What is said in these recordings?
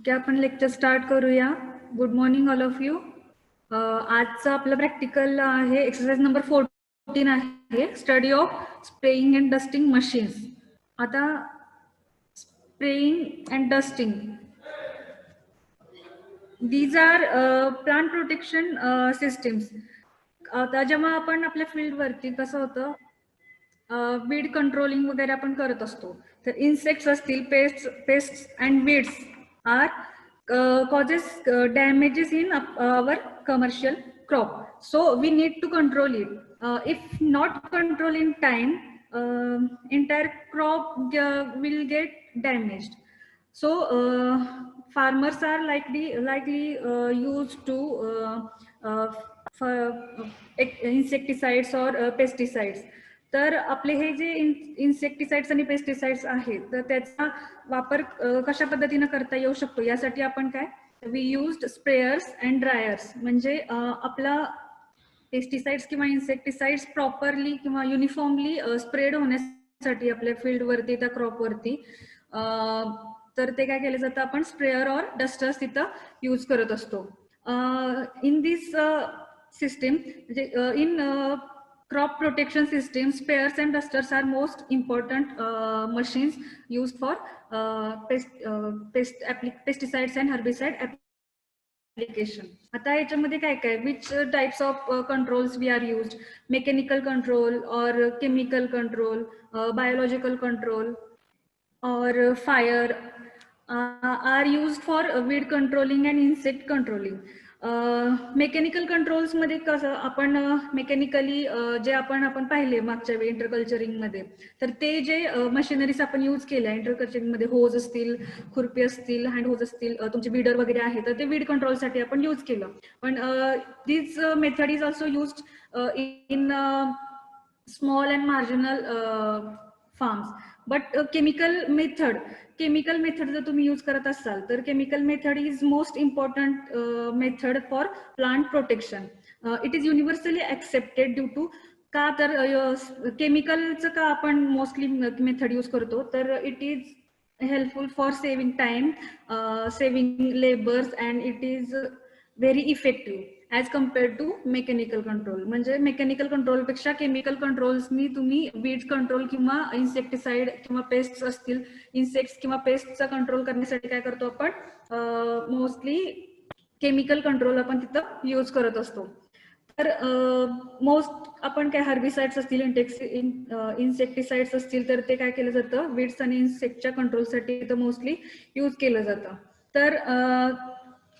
Okay, आपण lecture start करूया. Good morning all of you. आजचं आपलं प्रॅक्टिकल आहे, एक्सरसाइज नंबर 14 आहे, study of spraying and dusting machines. आता spraying and dusting, these are plant protection systems. आता जेव्हा आपण आपल्या फील्डवरती कसं होतं, वीड कंट्रोलिंग वगैरे आपण करत असतो, तर इन्सेक्ट्स असतील, pests and weeds are causes damages in our commercial crop, so we need to control it. If not control in time, entire crop will get damaged. So farmers are likely used to for insecticides or pesticides. तर आपले हे जे insecticides आणि pesticides आहेत, तर त्याचा वापर कशा पद्धतीने करता येऊ शकतो यासाठी आपण काय, we used sprayers and dryers. म्हणजे आपला पेस्टिसाइड्स किंवा इन्सेक्टिसाइड्स प्रॉपरली किंवा युनिफॉर्मली स्प्रेड होण्यासाठी आपल्या फील्डवरती, त्या क्रॉपवरती, तर ते काय केलं जातं, आपण स्प्रेयर और डस्टर्स तिथं यूज करत असतो. इन दिस सिस्टीम, म्हणजे in crop protection system, sprayers and dusters are most important machines used for pesticides and herbicide application. आता याच्यामध्ये काय काय, which types of controls we are used, mechanical control or chemical control, biological control or fire are used for weed controlling and insect controlling. Mechanical controls मध्ये कसं, आपण mechanically जे आपण पाहिले मागच्या वेळी इंटरकल्चरिंग मध्ये, तर ते जे मशिनरीज आपण यूज केल्या इंटरकल्चरिंग मध्ये, होज असतील, खुरपी असतील, हँड होज असतील, तुमचे बीडर वगैरे आहे, तर ते वीड कंट्रोलसाठी आपण यूज केलं. पण this method is also used in small and marginal farms. But chemical method जर तुम्ही यूज करत असाल, तर chemical method is most important method for plant protection. It is universally accepted due to, का तर केमिकलचं का आपण मोस्टली मेथड यूज करतो, तर it is helpful for saving time, saving labours, and it is very effective as compared to mechanical control. म्हणजे mechanical कंट्रोलपेक्षा chemical कंट्रोल्सनी तुम्ही वीड्स कंट्रोल किंवा इन्सेक्टिसाइड किंवा पेस्ट असतील, इन्सेक्ट्स किंवा पेस्टचा कंट्रोल करण्यासाठी काय करतो आपण, मोस्टली केमिकल कंट्रोल आपण तिथं यूज करत असतो. तर मोस्ट आपण काय, हर्बिसाइड्स असतील, इन्सेक्टिसाइड्स असतील, तर ते काय केलं जातं, वीड्स आणि इन्सेक्टच्या कंट्रोलसाठी तिथं मोस्टली यूज केलं जातं. तर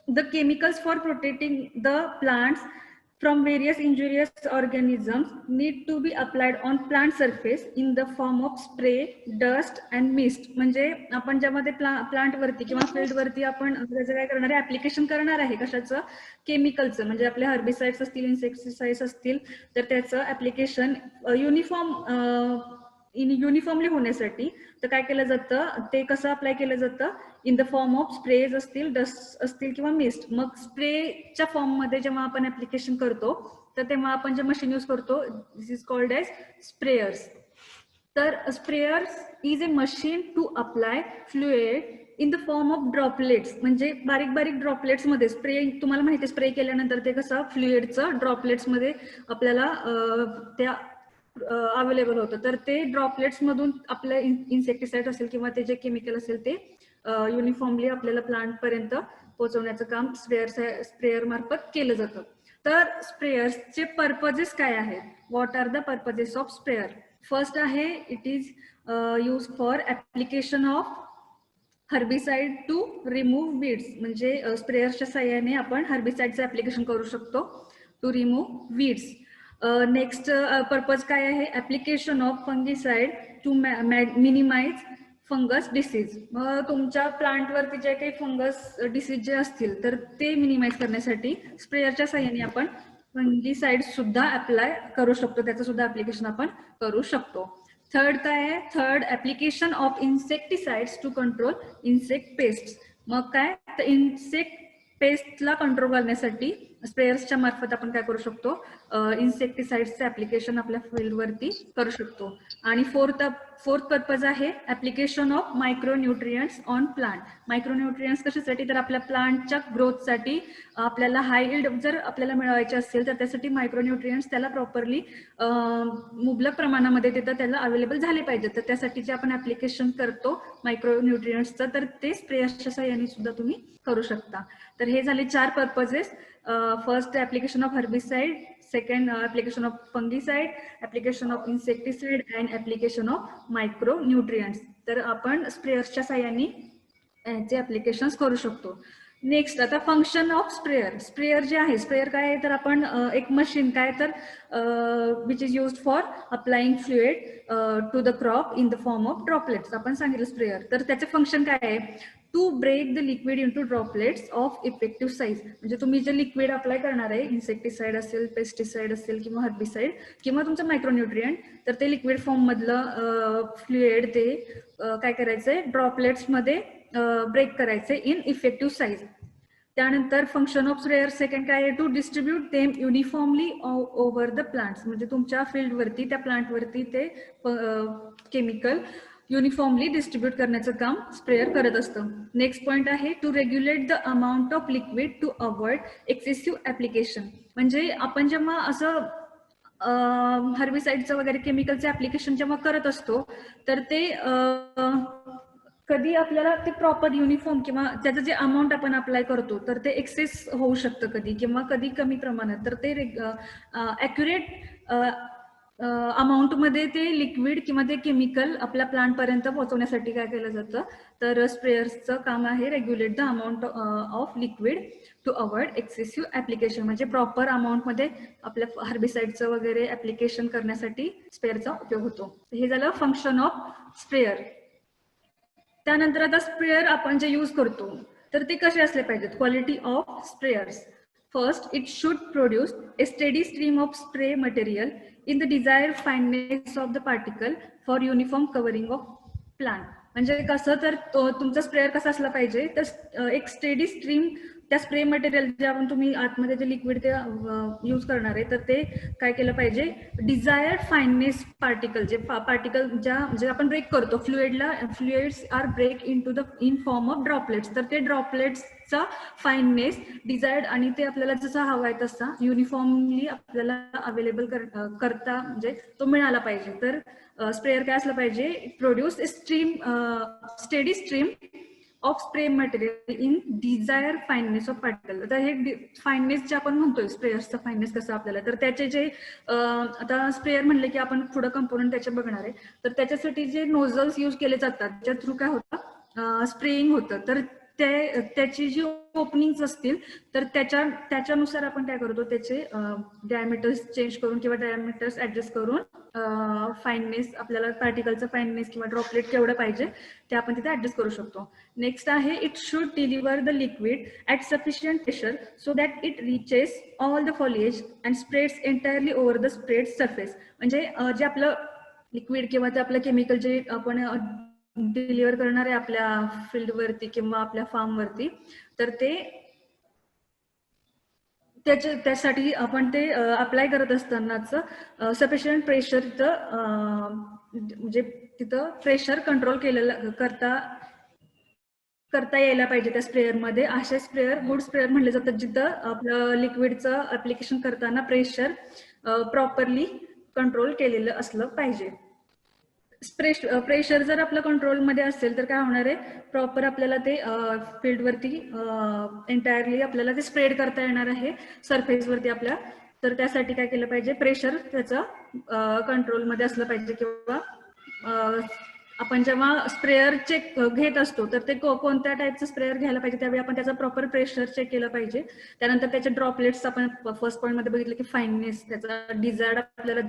the chemicals for protecting the plants from various injurious organisms need to be applied on plant surface in the form of spray, dust and mist. म्हणजे आपण जेव्हा ते प्लांट वरती किंवा फील्ड वरती आपण त्याचं काय करणार आहे, ऍप्लिकेशन करणार आहे कशाचं, केमिकलचं. म्हणजे आपले हर्बिसाइड्स असतील, इन्सेक्टिसाइड्स असतील, तर त्याचं ऍप्लिकेशन युनिफॉर्मली होण्यासाठी तर काय केलं जातं, ते कसं अप्लाय केलं जातं, in the form of sprays असतील, डस्ट असतील किंवा मिस्ट. मग स्प्रेच्या फॉर्म मध्ये जेव्हा आपण ऍप्लिकेशन करतो, तर तेव्हा आपण जे मशीन यूज करतो, this is called as sprayers. तर sprayers is a machine to apply fluid in the form of droplets. म्हणजे बारीक बारीक ड्रॉपलेट्स मध्ये स्प्रे, तुम्हाला माहिती आहे स्प्रे केल्यानंतर ते कसं फ्लुइडचं ड्रॉपलेट्स मध्ये आपल्याला त्या अवेलेबल होतं, तर ते ड्रॉपलेट्स मधून आपलं इन्सेक्टिसाइड असेल किंवा ते जे केमिकल असेल ते युनिफॉर्मली आपल्याला प्लांट पर्यंत पोहोचवण्याचं काम स्प्रेयर मार्फत केलं जातं. तर स्प्रेयर्सचे पर्पजेस काय आहेत, what are the purposes of sprayer. First आहे, it is use for application of herbicide to remove weeds. म्हणजे स्प्रेयर्सच्या साह्याने आपण हर्बिसाइडचं ऍप्लिकेशन करू शकतो to remove weeds. Next purpose काय आहे, application of fungicide to minimise fungus disease. मग तुमच्या प्लांटवरती जे काही फंगस डिसीज जे असतील, तर ते मिनिमाइज करण्यासाठी स्प्रेयरच्या साह्याने आपण फंगिसाइड सुद्धा अप्लाय करू शकतो, त्याचं सुद्धा ऍप्लिकेशन आपण करू शकतो. थर्ड काय आहे, third application of insecticides to control insect pest. मग काय, तर इन्सेक्ट पेस्टला कंट्रोल करण्यासाठी स्प्रेयर्सच्या मार्फत आपण काय करू शकतो, इन्सेक्टिसाइड्सचे ऍप्लिकेशन आपल्या फील्डवरती करू शकतो. आणि फोर्थ पर्पज आहे ऍप्लिकेशन ऑफ मायक्रोन्यूट्रियंट्स ऑन प्लांट. मायक्रोन्यूट्रियंट्स कशासाठी, तर आपल्या प्लांटच्या ग्रोथसाठी आपल्याला हाय यील्ड जर आपल्याला मिळवायचे असेल तर त्यासाठी मायक्रोन्यूट्रियंट्स त्याला प्रॉपरली मुबलक प्रमाणामध्ये तिथं त्याला अवेलेबल झाले पाहिजे. तर त्यासाठी जे आपण ऍप्लिकेशन करतो मायक्रोन्यूट्रियंट्सचं, तर ते स्प्रेयर्सच्या सहाय्याने सुद्धा तुम्ही करू शकता. तर हे झाले 4 purposes. First application of herbicide, second application of fungicide, application of insecticide and application of micronutrients. तर आपण स्प्रेयर्सच्या सहाय्याने याचे ऍप्लिकेशन्स करू शकतो. नेक्स्ट आता फंक्शन ऑफ स्प्रेयर. स्प्रेयर जे आहे, स्प्रेयर काय आहे तर आपण एक मशीन काय तर which is used for applying fluid to the crop in the form of droplets. आपण सांगितलं स्प्रेयर, तर त्याचे फंक्शन काय आहे, to break the liquid into droplets of effective size. म्हणजे तुम्ही जे लिक्विड अप्लाय करणार आहे, इन्सेक्टिसाइड असेल, पेस्टिसाइड असेल किंवा हर्बिसाइड किंवा तुमचं मायक्रोन्यूट्रियंट, तर ते लिक्विड फॉर्म मधलं फ्लुइड ते काय करायचंय, ड्रॉपलेट्स मध्ये ब्रेक करायचे इन इफेक्टिव्ह साईज. त्यानंतर फंक्शन ऑफ स्प्रेयर सेकंड काय आहे, to distribute them uniformly over the plants. म्हणजे तुमच्या फील्डवरती, त्या प्लांटवरती ते केमिकल युनिफॉर्मली डिस्ट्रीब्यूट करण्याचं काम स्प्रेयर करत असतं. नेक्स्ट पॉइंट आहे, to regulate the amount of liquid to avoid excessive application. म्हणजे आपण जेव्हा असं हर्बिसाइडचं वगैरे केमिकलचं ऍप्लिकेशन जेव्हा करत असतो, तर ते कधी आपल्याला ते प्रॉपर युनिफॉर्म किंवा त्याचं जे अमाऊंट आपण अप्लाय करतो तर ते एक्सेस होऊ शकतं कधी, किंवा कधी कमी प्रमाणात. तर ते ॲक्युरेट अमाऊंटमध्ये ते लिक्विड किंवा ते केमिकल आपल्या प्लांट पर्यंत पोहोचवण्यासाठी काय केलं जातं, तर स्प्रेयर्सचं काम आहे regulate the amount of liquid to avoid excessive application. म्हणजे प्रॉपर अमाऊंटमध्ये आपल्या हर्बिसाइडचं वगैरे ऍप्लिकेशन करण्यासाठी स्प्रेयरचा उपयोग होतो. हे झालं फंक्शन ऑफ स्प्रेयर. त्यानंतर आता स्प्रेयर आपण जे यूज करतो तर ते कसे असले पाहिजेत, quality of sprayers. First, it should produce a steady stream of spray material in the desired fineness of the particle for uniform covering of plant. म्हणजे कसं, तर तुमचा स्प्रेयर कसा असला पाहिजे, तर एक स्टेडी स्ट्रीम त्या स्प्रे मटेरियल जे आपण तुम्ही आतमध्ये जे लिक्विड ते यूज करणार आहे, तर ते काय केलं पाहिजे, डिझायर्ड फाईननेस पार्टिकल, जे पार्टिकल जे आपण ब्रेक करतो fluids are break in form of droplets. तर ते ड्रॉपलेट्सचा फाईननेस डिझायर्ड आणि ते आपल्याला जसा हवा आहे तसा युनिफॉर्मली आपल्याला अवेलेबल करता म्हणजे तो मिळाला पाहिजे. तर स्प्रेयर काय असलं पाहिजे, produce a steady stream of spray material in desire fineness of particle. आता हे फाईननेस जे आपण म्हणतोय, स्प्रेयर्सचं फाईननेस कसं आपल्याला, तर त्याचे जे आता स्प्रेयर म्हणले की आपण पुढं कंपोनंट त्याचे बघणार आहे, तर त्याच्यासाठी जे नोझल्स यूज केले जातात त्या थ्रू काय होतं, स्प्रेइंग होतं. तर त्याची जी ओपनिंग्स असतील तर त्याच्यानुसार आपण काय करतो, त्याचे डायमीटर्स चेंज करून किंवा डायमीटर्स ऍडजस्ट करून फाईननेस, आपल्याला पार्टिकलचं फाईननेस किंवा ड्रॉपलेट केवढं पाहिजे ते आपण तिथे ऍडजस्ट करू शकतो. नेक्स्ट आहे, it should deliver the liquid at sufficient pressure so that it reaches all the foliage and spreads entirely over the spread surface. म्हणजे जे आपलं लिक्विड किंवा ते आपलं केमिकल जे आपण डिलिव्हर करणार आहे आपल्या फील्डवरती किंवा आपल्या फार्मवरती, तर ते त्यासाठी आपण ते अप्लाय करत असतानाच सफिशियंट प्रेशर तिथं म्हणजे तिथं प्रेशर कंट्रोल केलेलं करता यायला पाहिजे त्या स्प्रेअरमध्ये. असे स्प्रेअर गुड स्प्रेअर म्हणले जातात जिथं आपलं लिक्विडचं ऍप्लिकेशन करताना प्रेशर प्रॉपरली कंट्रोल केलेलं असलं पाहिजे. प्रेशर जर आपलं कंट्रोलमध्ये असेल तर काय होणार आहे, प्रॉपर आपल्याला ते फील्डवरती एंटायरली आपल्याला ते स्प्रेड करता येणार आहे सरफेसवरती आपल्या. तर त्यासाठी काय केलं पाहिजे, प्रेशर त्याचं कंट्रोलमध्ये असलं पाहिजे. किंवा आपण जेव्हा स्प्रेयर चेक घेत असतो तर ते कोणत्या टाईपचं स्प्रेयर घ्यायला पाहिजे, त्यावेळी आपण त्याचं प्रॉपर प्रेशर चेक केलं पाहिजे. त्यानंतर त्याचे ड्रॉपलेट्स आपण फर्स्ट पॉईंट मध्ये बघितलं की फाईननेस, त्याचा डिझायर्ड आपल्याला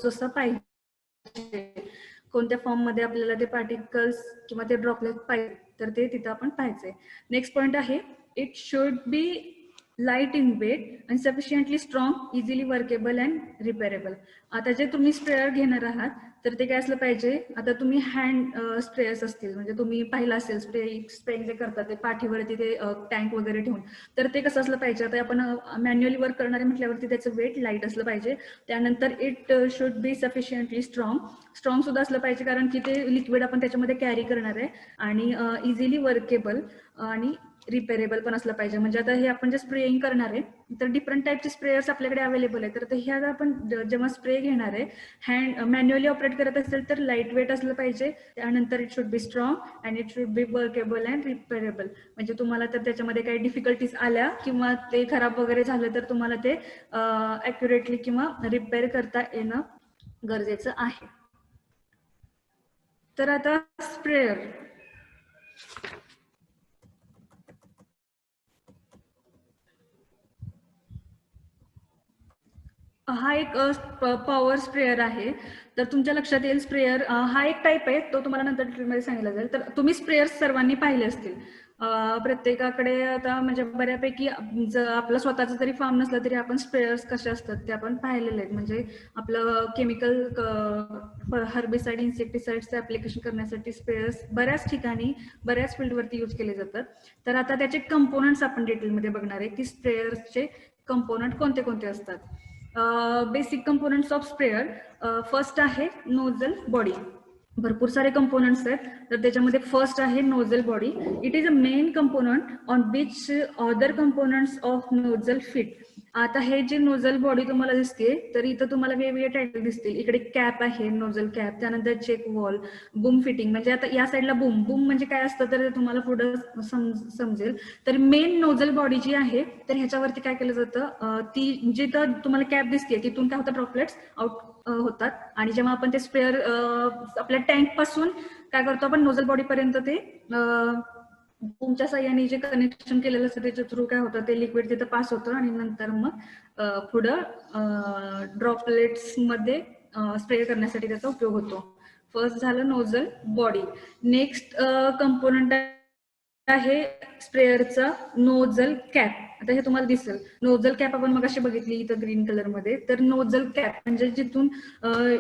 जसं पाहिजे, कोणत्या फॉर्म मध्ये आपल्याला ते पार्टिकल्स किंवा ते ड्रॉपलेट पाहिजे, तर ते तिथं आपण पाहायचंय. नेक्स्ट पॉइंट आहे, it should be light in weight आणि sufficiently strong, easily workable and repairable. आता जे तुम्ही स्प्रेअर घेणार आहात तर ते काय असलं पाहिजे, आता तुम्ही हँड स्प्रेयर्स असतील म्हणजे तुम्ही पाहिलं असेल स्प्रेइंग जे करतात ते पाठीवरती ते टँक वगैरे ठेवून, तर ते कसं असलं पाहिजे, आता आपण मॅन्युअली वर्क करणारे म्हटल्यावरती त्याचं वेट लाईट असलं पाहिजे. त्यानंतर it should B sufficiently strong सुद्धा असलं पाहिजे कारण की ते लिक्विड आपण त्याच्यामध्ये कॅरी करणार आहे. आणि इझिली वर्केबल आणि रिपेरेबल पण असलं पाहिजे. म्हणजे आता हे आपण जे स्प्रेइंग करणार आहे तर डिफरंट टाईपचे स्प्रेयर्स आपल्याकडे अवेलेबल आहे. तर ते ह्या आपण जेव्हा स्प्रे घेणार आहे हँड मॅन्युअली ऑपरेट करत असेल तर लाईट वेट असलं पाहिजे. त्यानंतर it should be strong and it should B workable and repairable. म्हणजे तुम्हाला तर त्याच्यामध्ये काही डिफिकल्टीज आल्या किंवा ते खराब वगैरे झालं तर तुम्हाला ते ॲक्युरेटली किंवा रिपेअर करता येणं गरजेचं आहे. तर आता स्प्रेयर हा एक पॉवर स्प्रेयर आहे. तर तुमच्या लक्षात येईल स्प्रेयर हा एक टाईप आहे, तो तुम्हाला नंतर डिटेलमध्ये सांगितला जाईल. तर तुम्ही स्प्रेयर्स सर्वांनी पाहिले असतील. प्रत्येकाकडे आता म्हणजे बऱ्यापैकी आपलं स्वतःचं जरी फार्म नसलं तरी आपण स्प्रेयर्स कसे असतात ते आपण पाहिलेले आहेत. म्हणजे आपलं केमिकल हर्बिसाइड इन्सेक्टिसाइड्सचं ऍप्लिकेशन करण्यासाठी स्प्रेयर्स बऱ्याच ठिकाणी बऱ्याच फील्डवरती यूज केले जातात. तर आता त्याचे कंपोनंट्स आपण डिटेलमध्ये बघणार आहे की स्प्रेयर्सचे कंपोनंट कोणते कोणते असतात. Basic components of sprayer. First आहे नोझल बॉडी. भरपूर सारे कंपोनंट्स आहेत. तर त्याच्यामध्ये फर्स्ट आहे nozzle body. It is a main component on which other components of nozzle fit. आता हे जे नोझल बॉडी तुम्हाला दिसते तर इथं तुम्हाला वेगवेगळे टायटल दिसतील. इकडे कॅप आहे, नोझल कॅप, त्यानंतर चेक वॉल, बूम फिटिंग. म्हणजे आता या साईडला बूम म्हणजे काय असतं तर तुम्हाला पुढे समजेल. तर मेन नोझल बॉडी जी आहे तर ह्याच्यावरती काय केलं जातं, ती जिथं तुम्हाला कॅप दिसते तिथून काय होतं, ड्रॉपलेट्स आउट होतात. आणि जेव्हा आपण ते स्प्रेअर आपल्या टँक पासून काय करतो आपण नोझल बॉडी पर्यंत ते बूमच्या साह्याने जे कनेक्शन केलेलं असतं त्याच्या थ्रू काय होतं ते लिक्विड तिथं पास होतं आणि नंतर मग पुढं ड्रॉपलेट्स मध्ये स्प्रे करण्यासाठी त्याचा उपयोग होतो. फर्स्ट झालं नोझल बॉडी. नेक्स्ट कंपोनंट आहे स्प्रेअरचा नोझल कॅप. आता हे तुम्हाला दिसेल नोझल कॅप आपण मग अशी बघितली इथं ग्रीन कलर मध्ये. तर नोझल कॅप म्हणजे जिथून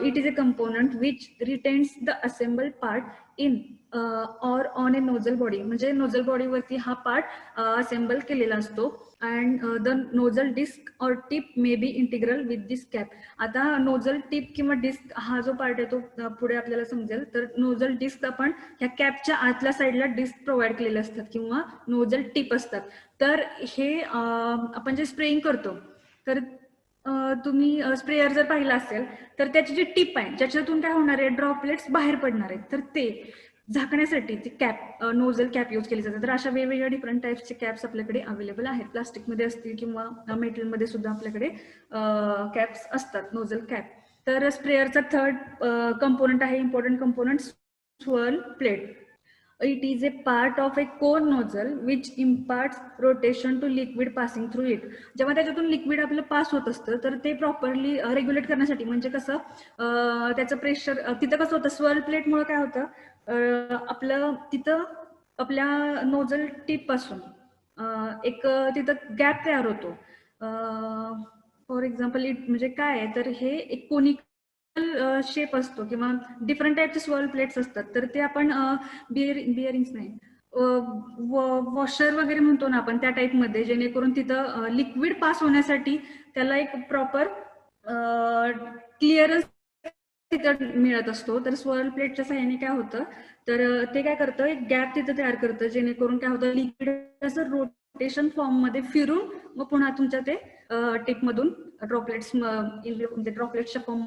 it is a component which retains the assemble part in or on a nozzle body. म्हणजे नोझल बॉडीवरती हा पार्ट असेंबल केलेला असतो. And the nozzle disc or tip may be integral with this cap. आता nozzle tip किंवा disc हा जो part आहे तो पुढे आपल्याला समजेल. तर नोझल डिस्क आपण ह्या कॅपच्या आतल्या साईडला डिस्क प्रोव्हाइड केलेले असतात किंवा नोझल टिप असतात. तर हे आपण जे स्प्रेइंग करतो तर तुम्ही स्प्रेयर जर पाहिला असेल तर त्याची जी टिप आहे ज्याच्यातून काय होणार आहे ड्रॉपलेट्स बाहेर पडणार आहेत तर ते झाकण्यासाठी ती कॅप नोझल कॅप यूज केली जाते. तर अशा वेगवेगळ्या डिफरंट टाईप्सचे कॅप्स आपल्याकडे अवेलेबल आहेत. प्लास्टिकमध्ये असतील किंवा मेटलमध्ये सुद्धा आपल्याकडे कॅप्स असतात नोझल कॅप. तर स्प्रेयरचा थर्ड कंपोनंट आहे important component swirl plate. It is a part of a core nozzle which imparts rotation to liquid passing through it. जेव्हा त्याच्यातून लिक्विड आपलं पास होत असतं तर ते प्रॉपरली रेग्युलेट करण्यासाठी म्हणजे कसं त्याचं प्रेशर तिथं कसं होतं स्वर्ल प्लेटमुळे काय होतं आपलं तिथं आपल्या नोझल टिप पासून एक तिथं गॅप तयार होतो. फॉर एक्झाम्पल म्हणजे काय आहे तर हे एक शेप असतो किंवा डिफरंट टाईपचे स्वर्ल प्लेट्स असतात. तर ते आपण बिअरिंग्स नाही वॉशर वगैरे म्हणतो ना आपण त्या टाईपमध्ये जेणेकरून तिथं लिक्विड पास होण्यासाठी त्याला एक प्रॉपर क्लिअरन्स तिथं मिळत असतो. तर स्वर्ल प्लेटच्या साह्याने काय होतं तर ते काय करतं एक गॅप तिथं तयार करतं जेणेकरून काय होतं लिक्विड असं रोटेशन फॉर्म मध्ये फिरून मग पुन्हा तुमच्या ते टिपमधून ड्रॉपलेट्सच्या फॉर्म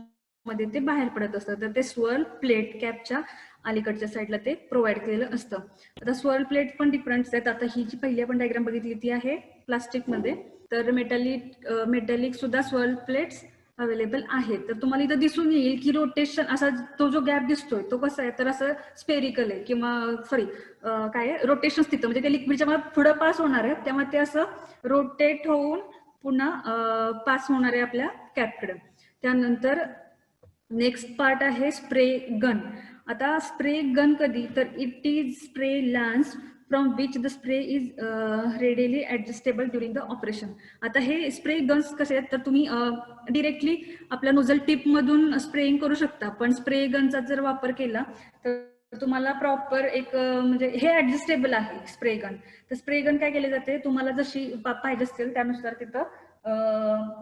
मध्ये ते बाहेर पडत असतं. तर ते स्वर्ल प्लेट कॅपच्या अलीकडच्या साईडला ते प्रोव्हाइड केलेलं असतं. आता स्वर्ल प्लेट पण डिफरंट आहेत. आता ही जी पहिली आपण डायग्राम बघितली ती आहे प्लास्टिक मध्ये. तर मेटॅलिक सुद्धा स्वर्ल प्लेट्स अवेलेबल आहेत. तर तुम्हाला इथं दिसून येईल की रोटेशन असा तो जो गॅप दिसतोय तो कसा आहे तर असं स्पेरिकल आहे किंवा सॉरी काय रोटेशन तिथं म्हणजे ते लिक्विडच्या पुढे पास होणार आहे त्यामुळे ते असं रोटेट होऊन पुन्हा पास होणार आहे आपल्या कॅपकडे. त्यानंतर नेक्स्ट पार्ट आहे स्प्रे गन. आता स्प्रे गन कधी, तर it is spray lens from which the spray is readily adjustable during the operation. आता हे स्प्रे गन्स कसे आहेत, तर तुम्ही डिरेक्टली आपल्या नोझल टिप मधून स्प्रेइंग करू शकता, पण स्प्रे गनचा जर वापर केला तर तुम्हाला प्रॉपर एक म्हणजे हे ऍडजस्टेबल आहे स्प्रे गन. तर स्प्रे गन काय केले जाते, तुम्हाला जशी पाहिजे असतील त्यानुसार तिथं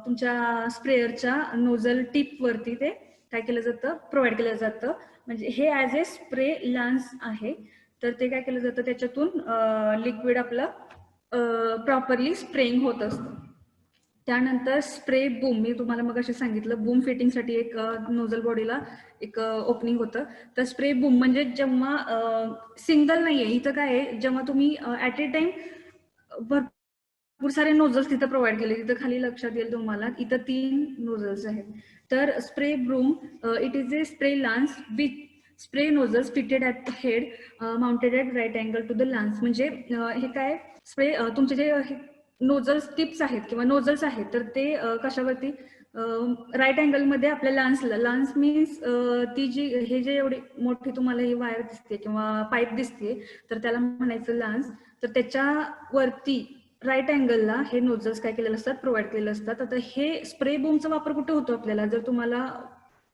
तुमच्या स्प्रेअरच्या नोझल टिप वरती ते काय केलं जातं, प्रोव्हाइड केलं जातं. म्हणजे हे ऍज ए स्प्रे लॅन्स आहे. तर ते काय केलं जातं, त्याच्यातून लिक्विड आपलं प्रॉपरली स्प्रेइंग होत असतं. त्यानंतर स्प्रे बूम, मी तुम्हाला मग असे सांगितलं बूम फिटिंगसाठी एक नोझल बॉडीला एक ओपनिंग होतं. तर स्प्रे बूम म्हणजे जेव्हा सिंगल नाहीये इथं, काय आहे, जेव्हा तुम्ही ऍट ए टाइम भरपूर सारे नोझल्स तिथं प्रोव्हाइड केले, तिथं खाली लक्षात येईल तुम्हाला, इथं 3 नोझल्स आहेत. तर spray broom it is a spray lance with spray nozzles fitted at head mounted at right angle to the lance. म्हणजे हे काय स्प्रे तुमचे जे नोझल्स टिप्स आहेत किंवा नोझल्स आहेत, तर ते कशावरती राईट अँगलमध्ये आपल्या लान्सला, लान्स मीन्स ती जी हे जे एवढी मोठी तुम्हाला ही वायर दिसते किंवा पाईप दिसते, तर त्याला म्हणायचं लान्स. तर त्याच्या वरती राईट अँगलला हे नोझल्स काय केलेले असतात, प्रोव्हाइड केलेले असतात. आता हे स्प्रे बूमचा वापर कुठे होतो आपल्याला, जर तुम्हाला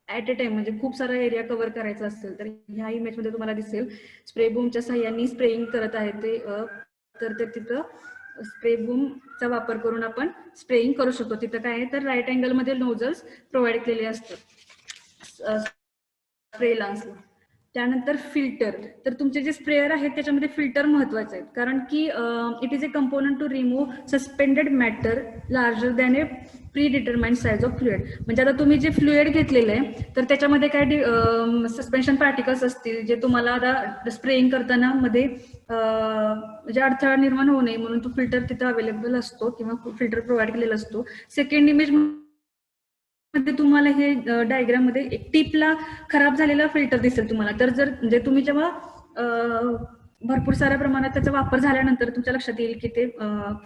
ऍट ए टाइम म्हणजे खूप सारा एरिया कव्हर करायचा असेल, तर ह्या इमेजमध्ये तुम्हाला दिसेल स्प्रे बूमच्या साह्याने स्प्रेइंग करत आहे ते, तर ते तिथं स्प्रे बूमचा वापर करून आपण स्प्रेइंग करू शकतो. तिथं काय आहे, तर राईट अँगल मध्ये नोझल्स प्रोव्हाइड केले असतात स्प्रे लान्सला. त्यानंतर फिल्टर, तर तुमचे जे स्प्रेअर आहेत त्याच्यामध्ये फिल्टर महत्वाचे आहेत, कारण की it is a component to remove suspended matter larger than a predetermined size of fluid. म्हणजे आता तुम्ही जे फ्लुइड घेतलेलं आहे, तर त्याच्यामध्ये काय सस्पेन्शन पार्टिकल्स असतील, जे तुम्हाला आता स्प्रेइंग करताना मध्ये म्हणजे अडथळा निर्माण होऊ नये म्हणून तो फिल्टर तिथं अवेलेबल असतो किंवा फिल्टर प्रोव्हाइड केलेला असतो. सेकंड इमेज मध्ये तुम्हाला हे डायग्राम मध्ये एक टिपला खराब झालेला फिल्टर दिसेल तुम्हाला. तर जर म्हणजे तुम्ही जेव्हा भरपूर साऱ्या प्रमाणात त्याचा वापर झाल्यानंतर तुमच्या लक्षात येईल की ते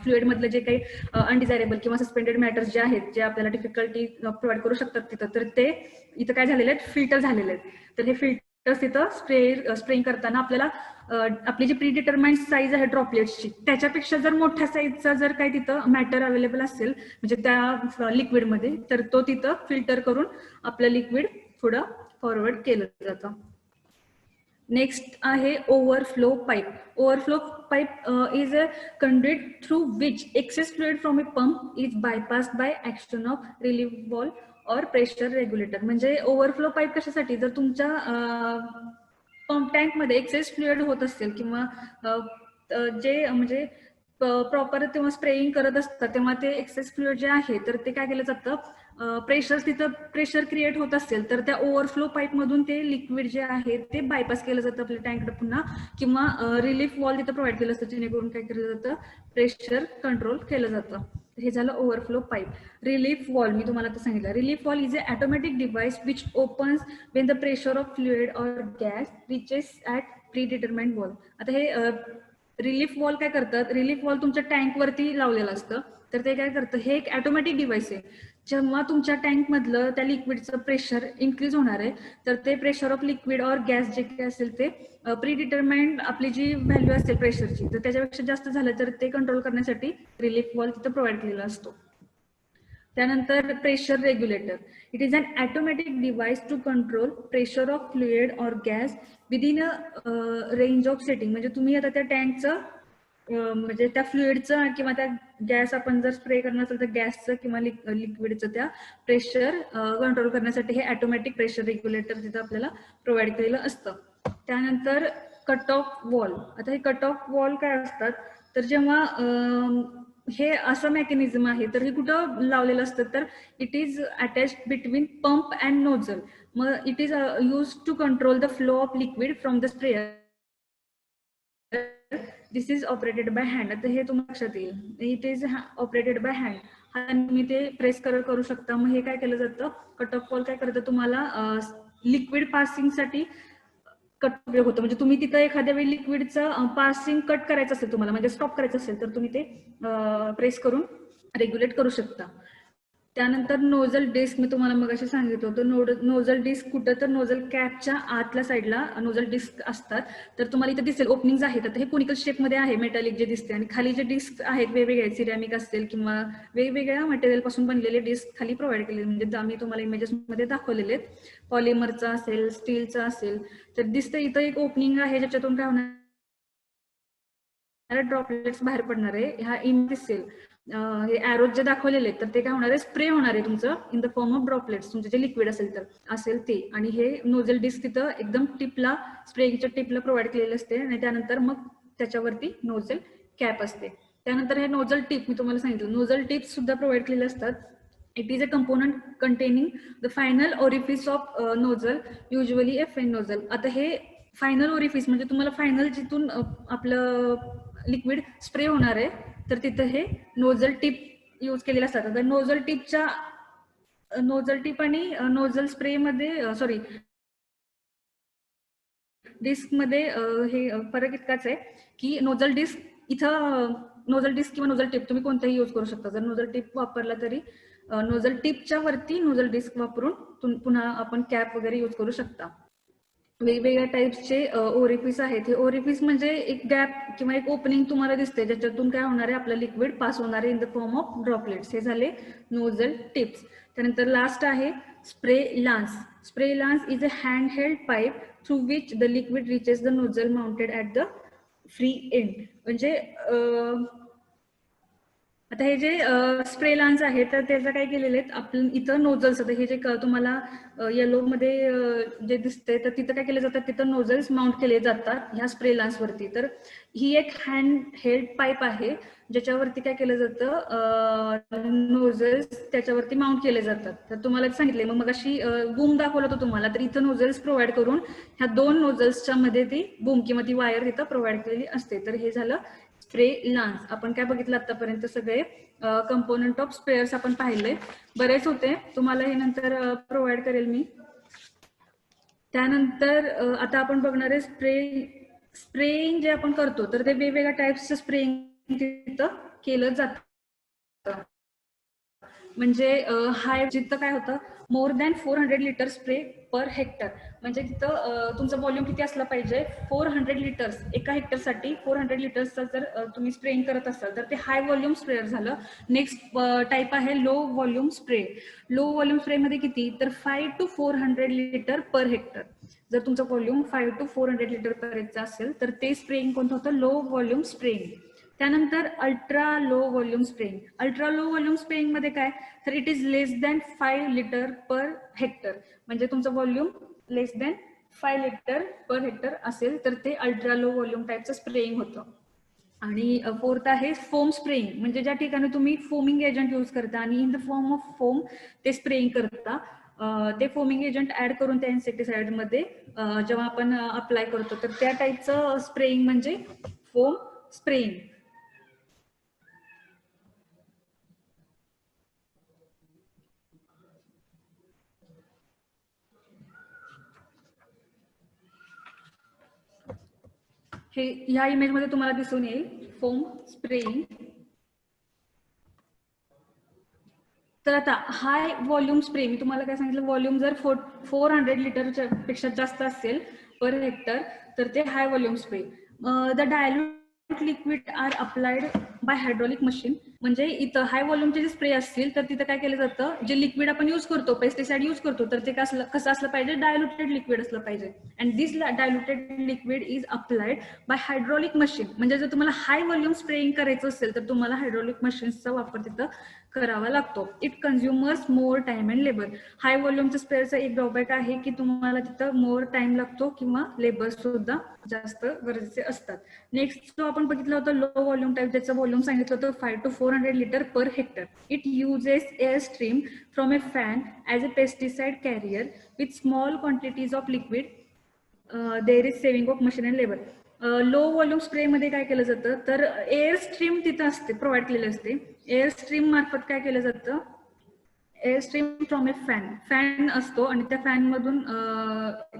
फ्लुइड मधले जे काही अनडिझायरेबल किंवा सस्पेंडेड मॅटर्स जे आहेत, जे आपल्याला डिफिकल्टी प्रोव्हाइड करू शकतात तिथं, तर ते इथं काय झालेले आहेत, फिल्टर झालेले आहेत. तर हे फिल्टर्स तिथं स्प्रेइंग करताना आपल्याला आपली जी प्रीडिटरमाइंड साईज आहे ड्रॉपलेट्सची, त्याच्यापेक्षा जर मोठ्या साईजचा जर काही तिथं मॅटर अवेलेबल असेल म्हणजे त्या लिक्विडमध्ये, तर तो तिथं फिल्टर करून आपलं लिक्विड पुढं फॉरवर्ड केलं जातं. नेक्स्ट आहे overflow pipe. Overflow pipe is a conduct through which excess fluid from a pump is bypassed by action of relief valve or pressure regulator. म्हणजे ओव्हरफ्लो पाईप कशासाठी, जर तुमच्या पंप टँक मध्ये excess fluid होत असेल किंवा जे म्हणजे प्रॉपर तेव्हा स्प्रेइंग करत असतात तेव्हा ते एक्सेस फ्लुइड जे आहे, तर ते काय केलं जातं, प्रेशर तिथं प्रेशर क्रिएट होत असेल तर त्या ओव्हरफ्लो पाईप मधून ते लिक्विड जे आहे ते बायपास केलं जातं आपल्या टँकडे पुन्हा, किंवा रिलीफ वॉल तिथं प्रोव्हाइड केलं असतं, जेणेकरून काय केलं जातं, प्रेशर कंट्रोल केलं जातं. हे झालं ओव्हरफ्लो पाईप. रिलीफ वॉल मी तुम्हाला आता सांगितलं. Relief valve is a automatic device which opens when the pressure of fluid or gas reaches at predetermined value. आता हे रिलीफ वॉल काय करतात, रिलीफ वॉल तुमच्या टँक वरती लावलेलं असतं, तर ते काय करतं, हे एक ऑटोमॅटिक डिव्हाइस आहे. जेव्हा तुमच्या टँक मधलं त्या लिक्विडचं प्रेशर इन्क्रीज होणार आहे, तर ते प्रेशर ऑफ लिक्विड और गॅस जे काही असेल ते प्री डिटरमाइंड आपली जी व्हॅल्यू असेल प्रेशरची, तर त्याच्यापेक्षा जास्त झालं तर ते कंट्रोल करण्यासाठी रिलीफ वॉल तिथं प्रोव्हाइड केलेला असतो. त्यानंतर pressure regulator. It is an automatic device to control pressure of fluid or gas within a range of setting. म्हणजे तुम्ही आता त्या टँकचं म्हणजे त्या फ्लुइडचं किंवा त्या गॅस आपण जर स्प्रे करणार असेल तर गॅसचं किंवा लिक्विडचं त्या प्रेशर कंट्रोल करण्यासाठी हे ऑटोमॅटिक प्रेशर रेग्युलेटर तिथं आपल्याला प्रोव्हाइड केलेलं असतं. त्यानंतर कट ऑफ वॉल. आता हे कट ऑफ वॉल काय असतात, तर जेव्हा हे असं मेकॅनिझम आहे, तर हे कुठं लावलेलं असतं, तर it is attached between pump and nozzle. मग it is use to control the flow of liquid from the sprayer. This is operated by hand. आता हे तुम्हाला लक्षात येईल, it is operated by hand. आणि तुम्ही ते प्रेस करू शकता. मग हे काय केलं जातं, कट ऑफ वॉल काय करतं, तुम्हाला लिक्विड पासिंग साठी कट उपयोग होतो. म्हणजे तुम्ही तिथं एखाद्या वेळी लिक्विडचं पासिंग कट करायचं असेल तुम्हाला, म्हणजे स्टॉप करायचं असेल, तर तुम्ही ते प्रेस करून रेग्युलेट करू शकता. त्यानंतर नोझल डिस्क मी तुम्हाला मग अशी सांगितलं होतं, नोझल डिस्क कुठं तर नोझल कॅपच्या आतल्या साईडला नोझल डिस्क असतात. तर तुम्हाला इथे दिसेल ओपनिंग्स आहेत. आता हे कोनिकल शेपमध्ये आहे, मेटॅलिक जे दिसते, आणि खाली जे डिस्क आहेत वेगवेगळे सिरॅमिक असेल किंवा वेगवेगळ्या मटेरियल पासून बनलेले डिस्क खाली प्रोव्हाइड केले, म्हणजे आम्ही तुम्हाला इमेजेसमध्ये दाखवलेले आहेत. पॉलिमरचा असेल, स्टीलचा असेल, तर दिसतं इथं एक ओपनिंग आहे ज्याच्यातून काय होणार, ड्रॉपलेट्स बाहेर पडणार आहे. ह्या दिसेल हे एरोज जे दाखवलेले आहेत, तर ते काय होणार आहे, स्प्रे होणार आहे तुमचं in the form of droplets. तुमचं जे लिक्विड असेल तर असेल ते, आणि हे नोझल डिस्क तिथं एकदम टिपला, स्प्रेच्या टिपला प्रोव्हाइड केलेले असते, आणि त्यानंतर मग त्याच्यावरती नोझल कॅप असते. त्यानंतर हे नोझल टिप मी तुम्हाला सांगितलं, नोझल टिप्स सुद्धा प्रोव्हाइड केलेले असतात. It is a component containing the final orifice of nozzle, usually A fan nozzle. आता हे फायनल ओरिफिस म्हणजे तुम्हाला फायनल जिथून आपलं लिक्विड स्प्रे होणार आहे, तर तिथं हे नोझल टिप यूज केलेले असतात. तर नोझल टिप आणि नोझल स्प्रे मध्ये, सॉरी, डिस्क मध्ये हे फरक इतकाच आहे की नोझल डिस्क इथं, नोझल डिस्क किंवा नोझल टिप तुम्ही कोणताही यूज करू शकता. जर नोझल टिप वापरला तरी नोझल टिपच्या वरती नोझल डिस्क वापरून पुन्हा आपण कॅप वगैरे यूज करू शकता. वेगवेगळ्या टाइप्सचे ओरिफिस आहेत. हे ओरिफिस म्हणजे एक गॅप किंवा एक ओपनिंग तुम्हाला दिसते, ज्याच्यातून काय होणार आहे, आपलं लिक्विड पास होणार आहे in the form of droplets. हे झाले नोझल टिप्स. त्यानंतर लास्ट आहे spray lance. Spray lance is a hand held pipe through which the liquid reaches the nozzle mounted at the free end. म्हणजे आता हे जे स्प्रे लान्स आहेत, तर त्याचं काय केलेलं आहे, आपण इथं नोझल्स, आता हे जे तुम्हाला येलो मध्ये जे दिसते, तर तिथं काय केलं जातं, तिथं नोझल्स माउंट केले जातात ह्या स्प्रे लान्स वरती. तर ही एक हँड हेल्ड पाईप आहे ज्याच्यावरती काय केलं जातं, नोझल्स त्याच्यावरती माउंट केले जातात. तर तुम्हाला सांगितले मग अशी बूम दाखवलं होतं तुम्हाला, तर इथं नोझल्स प्रोव्हाइड करून ह्या दोन नोझल्सच्या मध्ये ती बूम किंवा ती वायर तिथं प्रोव्हाइड केलेली असते. तर हे झालं स्प्रे लान्स. आपण काय बघितलं आतापर्यंत, सगळे कंपोनंट ऑफ स्प्रेअर्स आपण पाहिले, बरेच होते, तुम्हाला हे नंतर प्रोव्हाइड करेल मी. त्यानंतर आता आपण बघणार आहे स्प्रेइंग जे आपण करतो, तर ते वेगवेगळ्या टाइप्सचं स्प्रेइंग तिथं केलं जातं. म्हणजे हाय जिथं काय होतं, मोर than 400 litre spray per hectare. म्हणजे तिथं तुमचं व्हॉल्यूम किती असलं पाहिजे, 400 लिटर्स एका हेक्टरसाठी. 400 लिटर्सचा जर तुम्ही स्प्रेइंग करत असाल तर ते हाय व्हॉल्यूम स्प्रेअर झालं. नेक्स्ट टाईप आहे low volume spray. Low volume स्प्रेमध्ये किती, तर 5 to 400 लिटर पर हेक्टर. जर तुमचं व्हॉल्यूम 5 to 400 लिटर पर्यंतचं असेल तर ते स्प्रेइंग कोणतं होतं, लो व्हॉल्यूम स्प्रेइंग. त्यानंतर ultra low volume spraying. Ultra low volume spraying मध्ये काय, तर it is less than 5 litre per hectare. म्हणजे तुमचं व्हॉल्यूम लेस दॅन 5 लिटर पर हेक्टर असेल तर ते अल्ट्रा लो व्हॉल्यूम टाईपचं स्प्रेइंग होतं. आणि फोर्थ आहे फोम स्प्रेइंग. म्हणजे ज्या ठिकाणी तुम्ही फोमिंग एजंट यूज करता आणि in the form of foam ते स्प्रेइंग करता, ते फोमिंग एजंट ऍड करून त्या इन्सेक्टिसाइड मध्ये जेव्हा आपण अप्लाय करतो, तर त्या टाईपचं स्प्रेइंग म्हणजे फोम स्प्रेइंग. हे ह्या इमेजमध्ये तुम्हाला दिसून येईल फोम स्प्रेइंग. तर आता हाय व्हॉल्यूम स्प्रे, मी तुम्हाला काय सांगितलं, व्हॉल्यूम जर 400 लिटरच्या पेक्षा जास्त असेल पर हेक्टर तर ते high volume spray. The dilute liquid are applied by hydraulic machine. म्हणजे इथं हाय व्हॉल्यूमचे जे स्प्रे असतील तर तिथं काय केलं जातं, जे लिक्विड आपण यूज करतो, पेस्टिसाइड यूज करतो, तर ते कसं असलं पाहिजे, डायल्युटेड लिक्विड असलं पाहिजे. And this diluted liquid is applied by hydraulic machine. म्हणजे जर तुम्हाला हाय व्हॉल्यूम स्प्रेइंग करायचं असेल तर तुम्हाला हायड्रॉलिक मशीन्सचा वापर तिथं करावा लागतो. It consumers more time and labour. High व्हॉल्यूमच्या स्प्रेअरचा एक ड्रॉबॅक आहे की तुम्हाला तिथं मोर टाइम लागतो किंवा लेबर सुद्धा जास्त गरजेचे असतात. नेक्स्ट जो आपण बघितलं होतं लो व्हॉल्यूम टाईप, ज्याचं व्हॉल्यूम सांगितलं होतं 5 to 400 litre per hectare. It uses air stream from a fan as a pesticide carrier with small quantities of liquid. There is saving of machine and labour. Low volume spray मध्ये काय केलं जातं, तर air stream तिथं असते, provide केलेली असते. Air stream मार्फत काय केलं जातं, air stream from a fan असतो आणि त्या फॅन मधून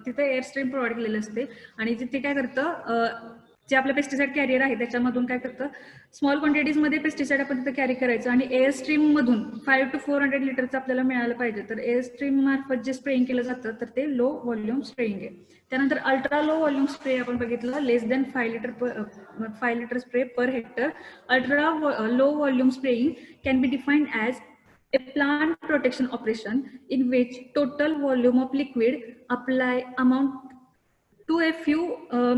तिथे एअर स्ट्रीम प्रोव्हाइड केलेलं असते. आणि तिथे काय करतं, जे आपलं पेस्टिसाइड कॅरियर आहे त्याच्यामधून काय करतं, स्मॉल क्वांटिटीजमध्ये पेस्टिसाइड आपण तिथं कॅरी करायचं आणि एअर स्ट्रीम मधून 500 to 400 लिटरचं आपल्याला मिळालं पाहिजे. तर एअर स्ट्रीम मार्फत जे स्प्रेइंग केलं जातं तर ते लो व्हॉल्यूम स्प्रेइंग आहे. त्यानंतर अल्ट्रा लो व्हॉल्यूम स्प्रे आपण बघितलं, less than 5 litre spray per hectare. Ultra low volume spraying can be defined as a plant protection operation in which total volume of liquid apply amount to a few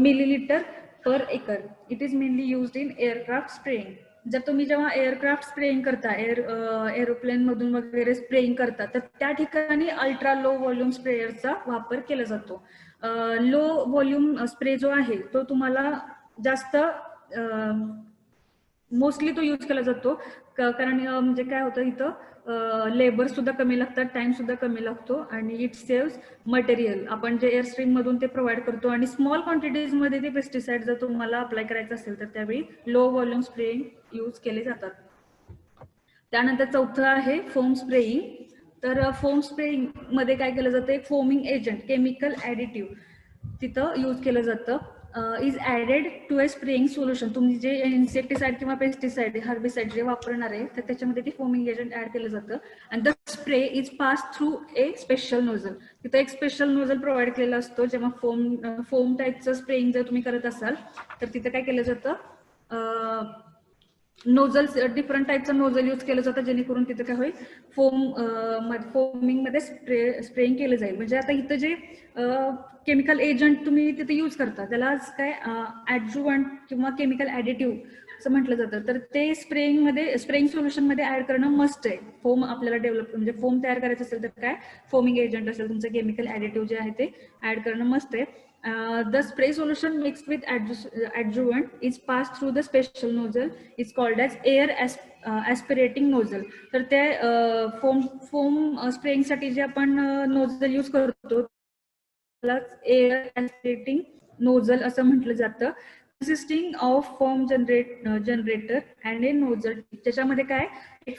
milliliter per acre. It is mainly used in aircraft spraying. जर तुम्ही जेव्हा aircraft spraying करता, aeroplane मधून वगैरे spraying करता, तर त्या ठिकाणी अल्ट्रा लो व्हॉल्यूम स्प्रेयरचा वापर केला जातो. लो व्हॉल्यूम स्प्रे जो आहे तो तुम्हाला जास्त मोस्टली तो यूज केला जातो, कारण म्हणजे काय होतं इथं लेबर सुद्धा कमी लागतात, टाइम सुद्धा कमी लागतो आणि इट सेव्स मटेरियल. आपण जे एअर स्ट्रीम मधून ते प्रोव्हाइड करतो आणि स्मॉल क्वांटिटीज मध्ये ते पेस्टिसाइड जर तुम्हाला अप्लाय करायचं असेल तर त्यावेळी लो व्हॉल्यूम स्प्रेइंग यूज केले जातात. त्यानंतर चौथं आहे फोम स्प्रेइंग. तर फोम स्प्रेइंग मध्ये काय केलं जातं, एक फोमिंग एजंट, केमिकल ऍडिटिव्ह तिथं यूज केलं जातं. Is added to a spraying solution. तुम्ही जे इन्सेक्टिसाइड किंवा पेस्टिसाइड, हर्बिसाइड जे वापरणार आहे तर त्याच्यामध्ये ते फोमिंग एजंट ऍड केलं जातं आणि the spray is pass through a special nozzle. तिथं एक स्पेशल नोझल प्रोव्हाइड केलेला असतो. जेव्हा फोम टाईपचं स्प्रेइंग जर तुम्ही करत असाल तर तिथं काय केलं जातं, नोझल डिफरंट टाईपचं नोझल यूज केलं जातं जेणेकरून तिथं काय होईल, फोमिंग मध्ये स्प्रेइंग केलं जाईल. म्हणजे आता इथं जे केमिकल एजंट तुम्ही तिथे यूज करता त्याला काय ऍडज्युवंट किंवा केमिकल ऍडिटिव्ह असं म्हटलं जातं. तर ते स्प्रेइंग सोल्युशन मध्ये ऍड करणं मस्ट आहे. फोम आपल्याला डेव्हलप म्हणजे फोम तयार करायचं असेल तर काय फोमिंग एजंट असेल, तुमचं केमिकल ऍडिटिव्ह जे आहे ते ऍड करणं मस्ट आहे. The spray solution mixed with adjuvant is passed through the special nozzle. It's called as air aspirating nozzle. तर ते फोम स्प्रेइंग साठी जे आपण नोझल यूज करतो त्याला एअर ऍस्पिरेटिंग नोझल असं म्हटलं जातं. Consisting of foam generator and A nozzle. त्याच्यामध्ये काय एक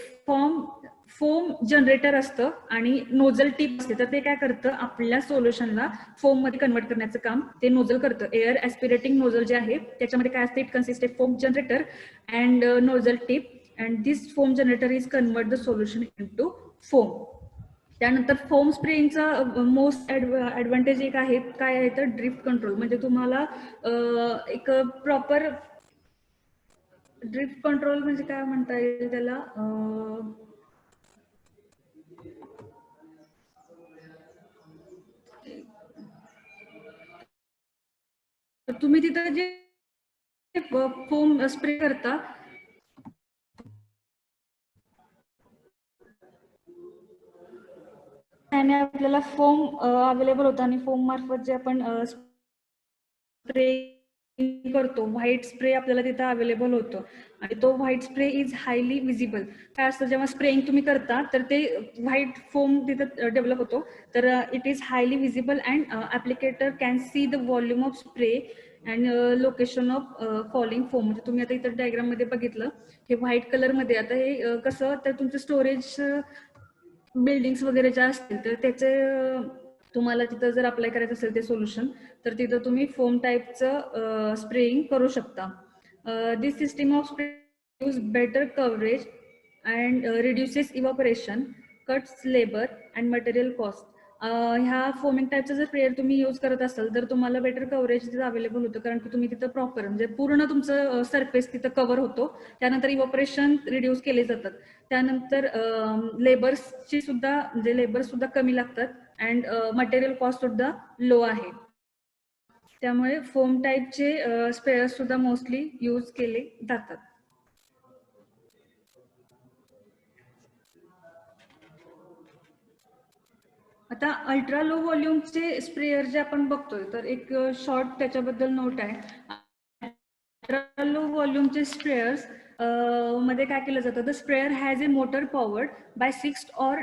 फोम जनरेटर असतं आणि नोझल टीप असते. तर ते काय करतं, आपल्या सोल्युशनला फोम मध्ये कन्वर्ट करण्याचं काम ते नोझल करतं. एअर ऍस्पिरेटिंग नोझल जे आहे त्याच्यामध्ये काय असते, it consist of foam generator and nozzle tip and this foam generator is convert the solution into foam. त्यानंतर फोम स्प्रेइंगचा मोस्ट ऍडव्हान्टेज एक आहे, काय आहे तर ड्रिफ्ट कंट्रोल. म्हणजे तुम्हाला एक प्रॉपर ड्रिफ्ट कंट्रोल म्हणजे काय म्हणता येईल त्याला, तुम्ही तिथं जे फोम स्प्रे करता त्याने आपल्याला फोम अवेलेबल होतं आणि फोम मार्फत जे आपण स्प्रे करतो, व्हाईट स्प्रे आपल्याला तिथं अवेलेबल होतो आणि तो white spray is highly visible. काय असतं, जेव्हा स्प्रेइंग तुम्ही करता तर ते व्हाईट फोम तिथं डेव्हलप होतो. तर it is highly visible and applicator can see the volume of spray and location of falling foam. म्हणजे तुम्ही आता इथं डायग्राम मध्ये बघितलं हे व्हाईट कलर मध्ये. आता हे कसं तर तुमचं स्टोरेज बिल्डिंग्स वगैरे ज्या असतील तर त्याचे तुम्हाला तिथं जर अप्लाय करायचं असेल ते सोल्युशन तर तिथं तुम्ही फोम टाईपचं स्प्रेइंग करू शकता. This system of spray use better coverage and reduces evaporation, cuts labour and material cost. ह्या फोमिंग टाईपचं जर स्प्रेअर तुम्ही यूज करत असाल तर तुम्हाला बेटर कव्हरेज तिथं अवेलेबल होतं, कारण की तुम्ही तिथं प्रॉपर म्हणजे पूर्ण तुमचं सरफेस तिथं कव्हर होतो. त्यानंतर इव्हॅपोरेशन रिड्यूस केले जातात. त्यानंतर लेबर्सची सुद्धा म्हणजे लेबर्स सुद्धा कमी लागतात अँड मटेरियल कॉस्ट सुद्धा लो आहे. त्यामुळे फोम टाईपचे स्प्रेअर्स सुद्धा मोस्टली यूज केले जातात. आता अल्ट्रा लो व्हॉल्यूमचे स्प्रेअर जे आपण बघतोय तर एक शॉर्ट त्याच्याबद्दल नोट आहे. अल्ट्रा लो व्हॉल्यूमचे स्प्रेअर्स मध्ये काय केलं जातं, the sprayer has a motor powered by 6 or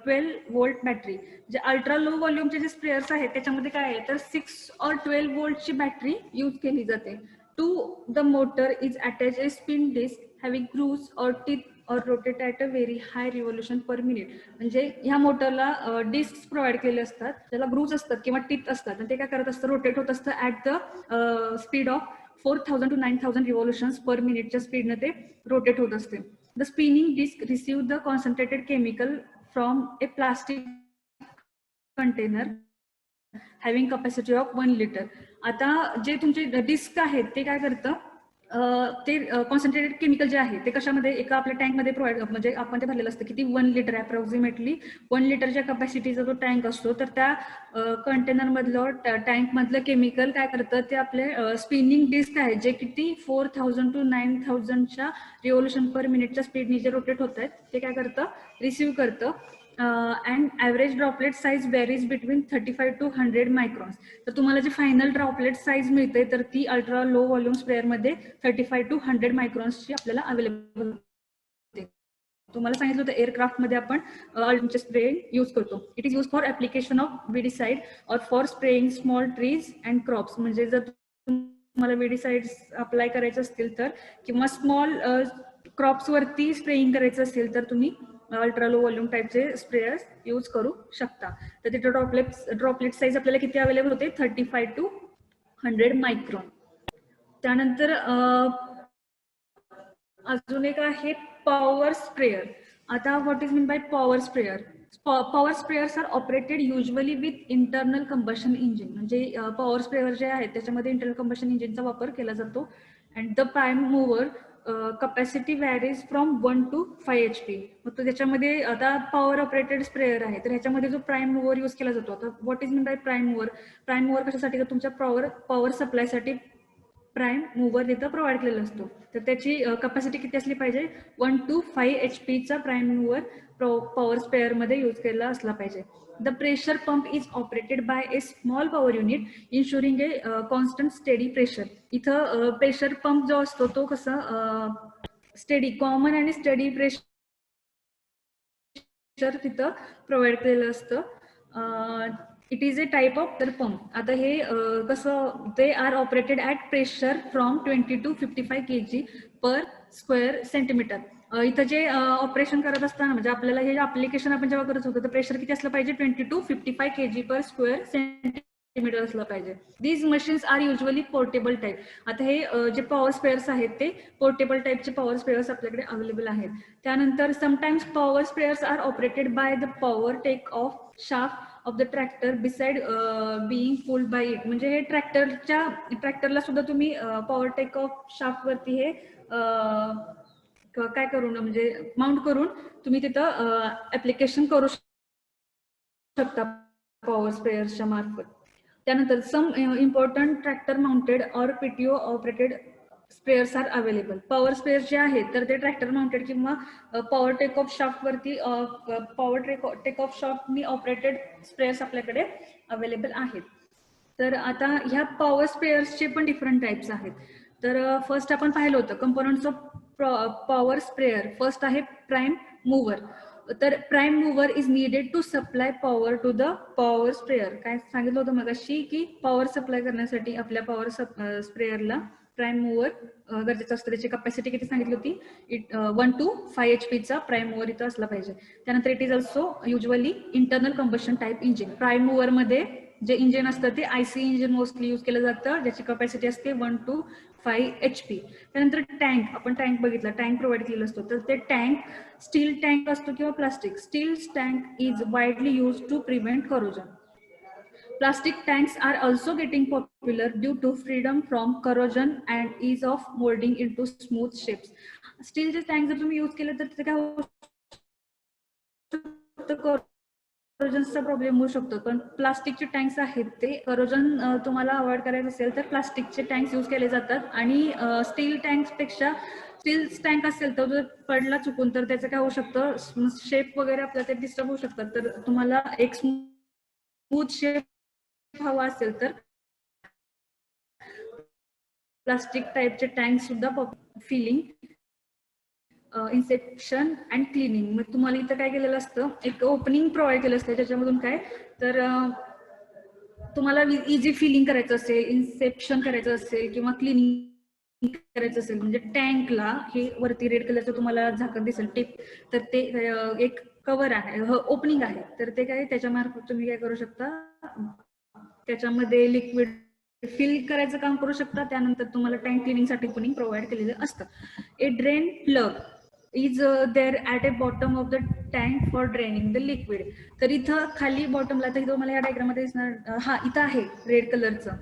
12 volt battery. जे अल्ट्रा लो व्हॉल्यूमचे जे स्प्रेअर्स आहेत त्याच्यामध्ये काय आहे तर 6 or 12 वोल्टची बॅटरी यूज केली जाते. To the motor is attach a spin disc having grooves और टीथ और rotate at a very high revolution per minute. म्हणजे ह्या मोटरला डिस्क प्रोव्हाइड केले असतात, त्याला ग्रूव्स असतात किंवा टीथ असतात आणि ते काय करत असतं, रोटेट होत असतं at the speed of 4000 to 9000 revolutions per मिनिटच्या स्पीडने ते रोटेट होत असते. The spinning disc receive the concentrated chemical from a plastic container having capacity of 1 litre. आता जे तुमचे डिस्क आहेत ते काय करतं, ते कॉन्सन्ट्रेटेड केमिकल जे आहे ते कशामध्ये एका आपल्या टँकमध्ये प्रोव्हाइड, म्हणजे आपण ते भरलेलं असतं, किती 1 लिटर अप्रॉक्सिमेटली 1 लिटरच्या कॅपॅसिटीचा जो टँक असतो, तर त्या कंटेनर मधलं टँक मधलं केमिकल काय करतं, ते आपले स्पिनिंग डिस्क आहे जे किती 4000 to 9000च्या रिव्हॉल्युशन पर मिनिटच्या स्पीडने जे रोटेट होत आहेत ते काय करतं, रिसिव्ह करतं. And average droplet size varies between 35 to 100 microns. तर तुम्हाला जे फायनल ड्रॉपलेट साईज मिळते तर ती अल्ट्रा लो व्हॉल्यूम स्प्रेअरमध्ये 35 to 100 मायक्रॉन्सची आपल्याला अवेलेबल होते. तुम्हाला सांगितलं होतं एअरक्राफ्टमध्ये आपण अल्ट्राचे स्प्रे यूज करतो. It is use for application of weedicide or for spraying small trees and crops. म्हणजे जर तुम्हाला विडीसाइड्स अप्लाय करायचे असतील तर, किंवा स्मॉल क्रॉप्स वरती स्प्रेइंग करायचं असेल तर तुम्ही अल्ट्रा लो व्हॉल्यूम टाईपचे स्प्रेयर्स यूज करू शकता. तर तिथे ड्रॉपलेट साईज आपल्याला किती अवेलेबल होते, 35 to 100 मायक्रॉन. त्यानंतर अजून एक आहे पॉवर स्प्रेयर. आता what is mean by power sprayer? Power sprayers are operated usually with internal combustion engine. म्हणजे पॉवर स्प्रेयर जे आहेत त्याच्यामध्ये इंटरनल कंबशन इंजिनचा वापर केला जातो. And the prime mover capacity varies from 1 to 5 HP. मग तो त्याच्यामध्ये आता पॉवर ऑपरेटेड स्प्रेयर आहे तर ह्याच्यामध्ये जो प्राइम मूव्हर यूज केला जातो. आता what is mean by prime mover? Prime mover कशासाठी? तर तुमच्या पॉवर सप्लायसाठी प्राइम मूव्हर तिथं प्रोव्हाइड केलेला असतो. तर त्याची कॅपॅसिटी किती असली पाहिजे, 1 to 5 HP चा प्राइम मूव्हर पॉवर स्पेअर मध्ये यूज केला असला पाहिजे. The pressure pump is operated by a small power unit ensuring a constant steady pressure. इथं प्रेशर पंप जो असतो तो कसं स्टेडी, कॉमन आणि स्टेडी प्रेशर तिथं प्रोव्हाइड केलेलं असतं. It is a type of तर पंप. आता हे कसं, ते are operated at pressure from 20 to 55 kg per square centimetre. इथं जे ऑपरेशन करत असताना म्हणजे आपल्याला हे ऍप्लिकेशन आपण जेव्हा करत होतो तर प्रेशर किती असलं पाहिजे, 20 to 55 kg per square centimetre असलं पाहिजे. These machines are usually portable type. आता हे जे पॉवर स्पेअर्स आहेत ते पोर्टेबल टाईपचे पॉवर स्पेअर्स आपल्याकडे अवेलेबल आहेत. त्यानंतर sometimes power sprayers are operated by the power take off shaft of the tractor beside being pulled by it. म्हणजे हे ट्रॅक्टरला सुद्धा तुम्ही पॉवर टेक ऑफ शाफ्ट वरती हे काय करून म्हणजे माउंट करून तुम्ही तिथं ऍप्लिकेशन करू शकता पॉवर स्पेअर्सच्या मार्फत. त्यानंतर some important tractor mounted or PTO operated sprayers are available. Power sprayers जे आहेत तर ते ट्रॅक्टर माउंटेड किंवा पॉवर टेक ऑफ शाफ्ट वरती पॉवर टेक ऑफ शाफ्टनी ऑपरेटेड स्पेअर्स आपल्याकडे अवेलेबल आहेत. तर आता ह्या पॉवर स्पेअर्सचे पण डिफरंट टाइप्स आहेत. तर फर्स्ट आपण पाहिलं होतं components of power sprayer. First आहे प्राइम मूव्हर. तर prime mover is needed to supply power to the power sprayer. काय सांगितलं होतं मगाशी की पॉवर सप्लाय करण्यासाठी आपल्या पॉवर स्प्रेअरला प्राइम मूव्हर गरजेचं असतं. त्याची कॅपॅसिटी किती सांगितली होती, 1 to 5 HP चा प्राइम मूव्हर इथं असला पाहिजे. त्यानंतर it is also usually internal combustion type engine. Prime mover मध्ये जे इंजिन असतं ते IC इंजिन मोस्टली यूज केलं जातं ज्याची कॅपॅसिटी असते 1 to 5 HP. त्यानंतर टँक, आपण टँक बघितला, टँक प्रोव्हाइड केलेलं असतो. तर ते टँक स्टील टँक असतो किंवा plastic. Steel tank is widely use to prevent corrosion. Plastic tanks are also getting popular due to freedom from corrosion and ease of molding into smooth shapes. स्टीलचे tank जर तुम्ही use केले तर ते काय होऊ शकतं, करोजनचा प्रॉब्लेम होऊ शकतो. पण प्लास्टिकचे टँक्स आहेत ते करोजन तुम्हाला अवॉइड करायचं असेल तर प्लास्टिकचे टँक्स यूज केले जातात. आणि स्टील टँक्सपेक्षा स्टील टँक असेल तर जर पडला चुकून तर त्याचं काय होऊ शकतं, शेप वगैरे आपल्याला ते डिस्टर्ब होऊ शकतात. तर तुम्हाला एक स्मूथ शेप हवा असेल तर प्लास्टिक टाईपचे टँक सुद्धा फिलिंग, इन्सेप्शन अँड क्लिनिंग. मग तुम्हाला इथं काय केलेलं असतं, एक ओपनिंग प्रोव्हाइड केलं असतं ज्याच्यामधून काय तर तुम्हाला इझी फिलिंग करायचं असेल, इन्सेप्शन करायचं असेल किंवा क्लिनिंग करायचं असेल, म्हणजे टँकला हे वरती रेड कलरचं तुम्हाला झाकण दिसेल टिप, तर ते एक कव्हर आहे, ओपनिंग आहे. तर ते काय त्याच्या मार्फत तुम्ही काय करू शकता, त्याच्यामध्ये लिक्विड फिल करायचं काम करू शकता. त्यानंतर तुम्हाला टँक क्लिनिंगसाठी कुलिंग प्रोव्हाइड केलेलं असतं. A drain plug is there at a bottom of the tank for draining the liquid. तर इथं खाली बॉटमला, तर इथं मला या डायग्राममध्ये दिसणार, हा इथं आहे रेड कलरचं.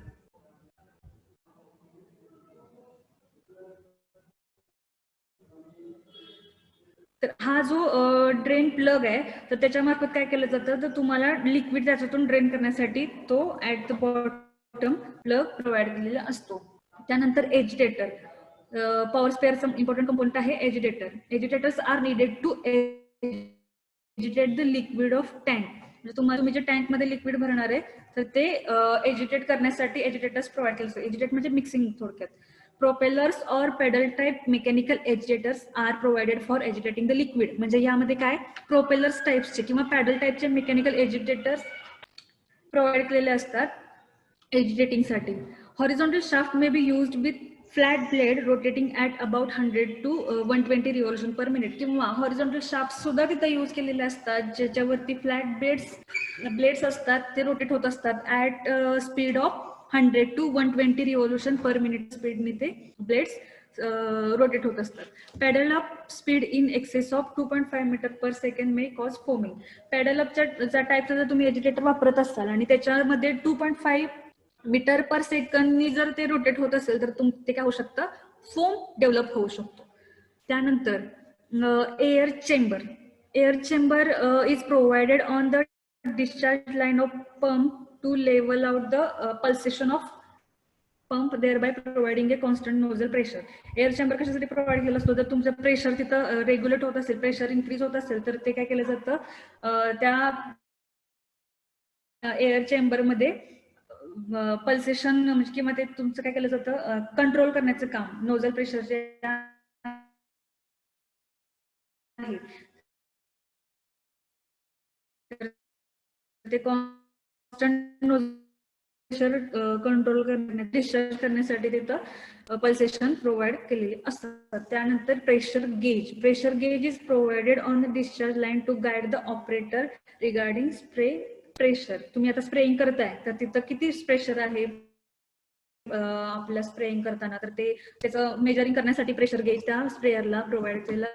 तर हा जो ड्रेन प्लग आहे, तर त्याच्यामार्फत काय केलं जातं, तर तुम्हाला लिक्विड त्याच्यातून ड्रेन करण्यासाठी तो at the bottom plug provide केलेला असतो. त्यानंतर एजिटेटर, पॉवर स्पेअरचा इम्पॉर्टंट कंपोनेंट आहे agitator. Agitators are needed to agitate the liquid of tank. म्हणजे तुम्ही जे टँक मध्ये लिक्विड भरणार आहे, तर ते एजिटेट करण्यासाठी एजिटेटर्स प्रोव्हाइड केले असतात. एजिटेट म्हणजे मिक्सिंग थोडक्यात. Propellers or paddle type mechanical agitators are provided for agitating the liquid. म्हणजे यामध्ये काय प्रोपेलर्स टाइप्सचे किंवा पॅडल टाइपचे मेकॅनिकल एजिटेटर्स प्रोव्हाइड केलेले असतात एजिटेटिंगसाठी. Horizontal shaft may be used with flat blade rotating at about 100 to 120 revolution per minute. किंवा horizontal shaft सुद्धा तिथं यूज केलेले असतात, ज्याच्यावरती फ्लॅट ब्लेड्स असतात, ते रोटेट होत असतात at speed of 100 to 120 revolution per minute स्पीडने ते ब्लेड्स रोटेट होत असतात. Paddle up speed in excess of 2.5 metre per second may cause foaming. Paddle अपच्या टाईपचा जर तुम्ही एजिटेटर वापरत असाल आणि त्याच्यामध्ये 2.5 मीटर पर सेकंडनी जर ते रोटेट होत असेल, तर ते काय होऊ शकतं, फोम डेव्हलप होऊ शकतो. त्यानंतर air chamber. Air chamber is provided on the discharge line of pump to level out the pulsation of pump, thereby providing a constant nozzle pressure. Air chamber कशासाठी प्रोव्हाइड केलं असतो, जर तुमचं pressure तिथं regulate होत असेल, pressure increase होत असेल, तर ते काय केलं जातं, त्या एअर चेंबरमध्ये पल्सेशन म्हणजे किंवा ते तुमचं काय केलं जातं, कंट्रोल करण्याचं काम नोझल प्रेशर जे आहे ते कॉन्स्टंट प्रेशर कंट्रोल डिस्चार्ज करण्यासाठी तिथं पल्सेशन प्रोव्हाइड केलेले असतात. त्यानंतर pressure gauge. Pressure gauge is provided on the discharge line to guide the operator regarding spray pressure. तुम्ही आता स्प्रेइंग करताय, तर तिथं किती प्रेशर आहे आपल्या स्प्रेइंग करताना, तर ते त्याचं मेजरिंग करण्यासाठी प्रेशर गेज त्या स्प्रेयरला प्रोव्हाइड केलं.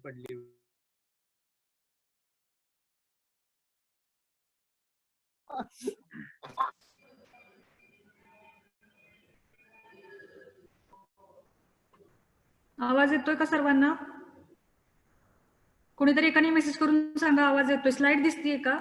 पडली. आवाज येतोय का सर्वांना? कोणीतरी एकाने मेसेज करून सांगा आवाज येतोय. स्लाइड दिसतीये का?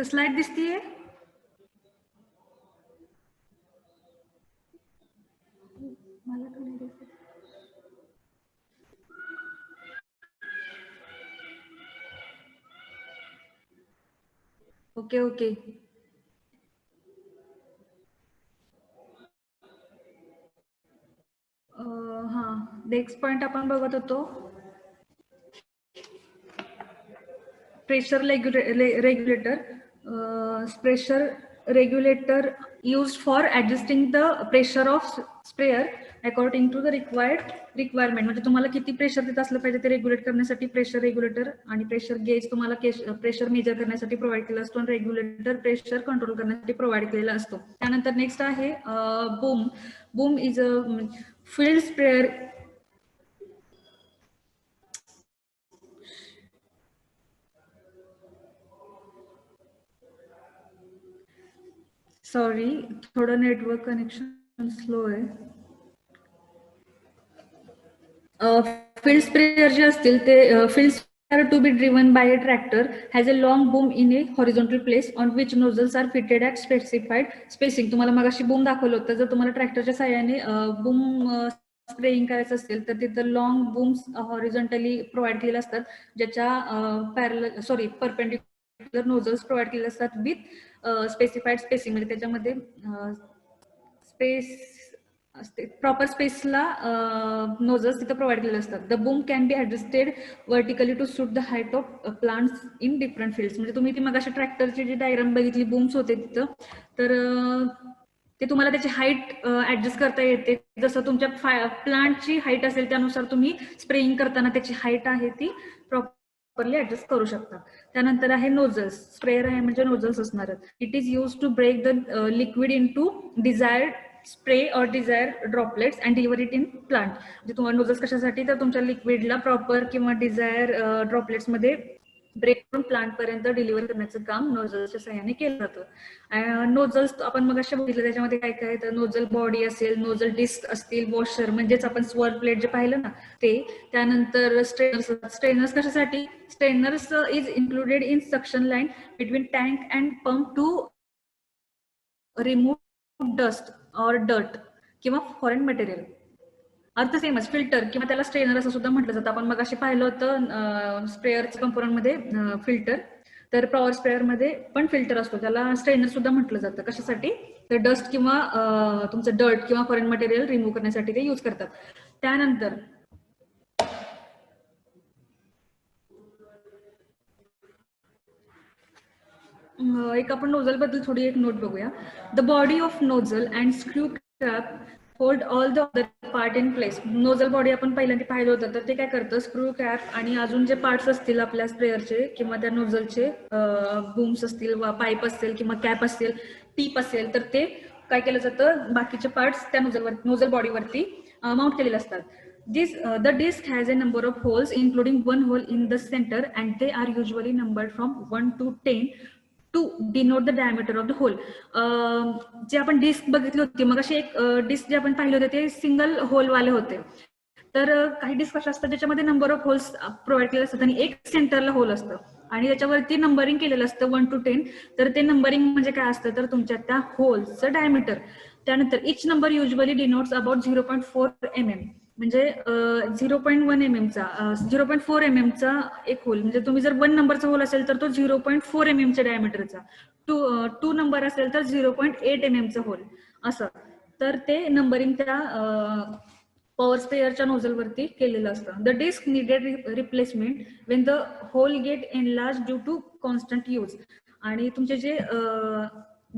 स्लाइड दिसतीये? Okay okay. हा, नेक्स्ट पॉइंट आपण बघत होतो pressure regulator. Pressure regulator used for adjusting the pressure of sprayer according to the requirement. म्हणजे तुम्हाला किती प्रेशर देत असलं पाहिजे ते रेग्युलेट करण्यासाठी प्रेशर रेग्युलेटर, आणि प्रेशर गेज तुम्हाला प्रेशर मेजर करण्यासाठी प्रोव्हाइड केला असतो, आणि रेग्युलेटर प्रेशर कंट्रोल करण्यासाठी प्रोव्हाइड केलेला असतो. त्यानंतर नेक्स्ट आहे boom. Boom is a field sprayer sorry, थोडं नेटवर्क कनेक्शन स्लो आहे. फील्ड स्प्रेयर जे असतील ते field sprayer to be driven by a tractor has a long boom in a horizontal place on which nozzles are fitted at specified spacing. तुम्हाला मगाशी boom दाखवलं होतं. जर तुम्हाला ट्रॅक्टरच्या साहाय्याने बूम स्प्रेइंग करायचं असेल तर तिथं लॉंग बूम्स हॉरिझॉन्टली प्रोव्हाइड केलेले असतात, ज्याच्या परपेंडिक्युलर नोझल्स प्रोव्हाइड केलेले असतात विथ स्पेसिफाईड स्पेसिंग. म्हणजे त्याच्यामध्ये स्पेस असते, प्रॉपर स्पेसला नोझल्स तिथं प्रोव्हाइड केलेले असतात. The boom can be adjusted vertically to suit the height of plants in different fields. म्हणजे तुम्ही ती मगाशी ट्रॅक्टरची जी डायग्राम बघितली, बूम्स होते तिथं, तर ते तुम्हाला त्याची हाईट ऍडजस्ट करता येते. जसं तुमच्या प्लांटची हाईट असेल त्यानुसार तुम्ही स्प्रेइंग करताना त्याची हाईट आहे ती प्रॉपरली ऍडजस्ट करू शकता. त्यानंतर आहे नोझल्स. स्प्रेअर आहे म्हणजे नोझल्स असणार. It is use to break the liquid into desired spray or desire droplets and deliver it in plant. म्हणजे तुम्हाला नोझल्स कशासाठी, तर तुमच्या लिक्विडला प्रॉपर किंवा डिझायर ड्रॉपलेट्समध्ये ब्रेक करून प्लांट पर्यंत डिलिव्हर करण्याचं काम नोझल्सच्या सहाय्याने केलं जातं. नोझल्स आपण मग अशा बघितलं, त्याच्यामध्ये काय काय, तर नोझल बॉडी असेल, नोझल डिस्क असतील, वॉशर म्हणजेच आपण स्वर प्लेट जे पाहिलं ना ते. त्यानंतर स्ट्रेनर्स कशासाठी, strainers is included in suction line between tank and pump to remove dust or dirt किंवा फॉरेन मटेरियल. अर्थ सेमच. फिल्टर किंवा त्याला स्ट्रेनर असं सुद्धा म्हटलं जातं. आपण मग अशी पाहिलं होतं स्प्रेअरच्या कंपोनंटमध्ये फिल्टर, तर पॉवर स्प्रेअर मध्ये पण फिल्टर असतो, त्याला स्ट्रेनर सुद्धा म्हटलं जातं. कशासाठी, तर डस्ट किंवा तुमचं डर्ट किंवा फॉरेन मटेरियल रिमूव्ह करण्यासाठी ते यूज करतात. त्यानंतर एक आपण नोझल बद्दल थोडी एक नोट बघूया. The body of nozzle and screw cap hold all the other part in place. Nozzle body आपण पहिल्यांदा पाहिलं होतं, तर ते काय करतं, स्क्रू कॅप आणि अजून जे पार्ट्स असतील आपल्या स्प्रेअरचे किंवा त्या नोझलचे बूम्स असतील, पाईप असेल किंवा कॅप असेल, टीप असेल, तर ते काय केलं जातं, बाकीचे पार्ट्स त्या नोझल बॉडीवरती माउंट केलेले असतात. The disc has a number of holes, including one hole in the center, and they are usually numbered from 1 to 10 to denote the diameter of the hole. जे आपण डिस्क बघितली होती मग अशी एक डिस्क जे आपण पाहिले होते ते सिंगल होलवाले होते. तर काही डिस्क अशा असतात ज्याच्यामध्ये नंबर ऑफ होल्स प्रोव्हाइड केले असतात आणि एक सेंटरला होल असतं आणि त्याच्यावरती नंबरिंग केलेलं असतं 1 to 10. तर ते नंबरिंग म्हणजे काय असतं, तर तुमच्या त्या होल्सचं डायमीटर. त्यानंतर each number usually denotes about 0.4 mm. म्हणजे 0.1 mm चा 0.4 mm चा एक होल. म्हणजे तुम्ही जर 1 नंबरचा होल असेल तर तो 0.4 mm च्या डायमीटरचा, 2 नंबर असेल तर 0.8 mm चा होल असं. तर ते नंबरिंग त्या पॉवर स्प्रेअरच्या नोझलवरती केलेलं असतं. The disc needed replacement when the hole get enlarge due to constant use. आणि तुमचे जे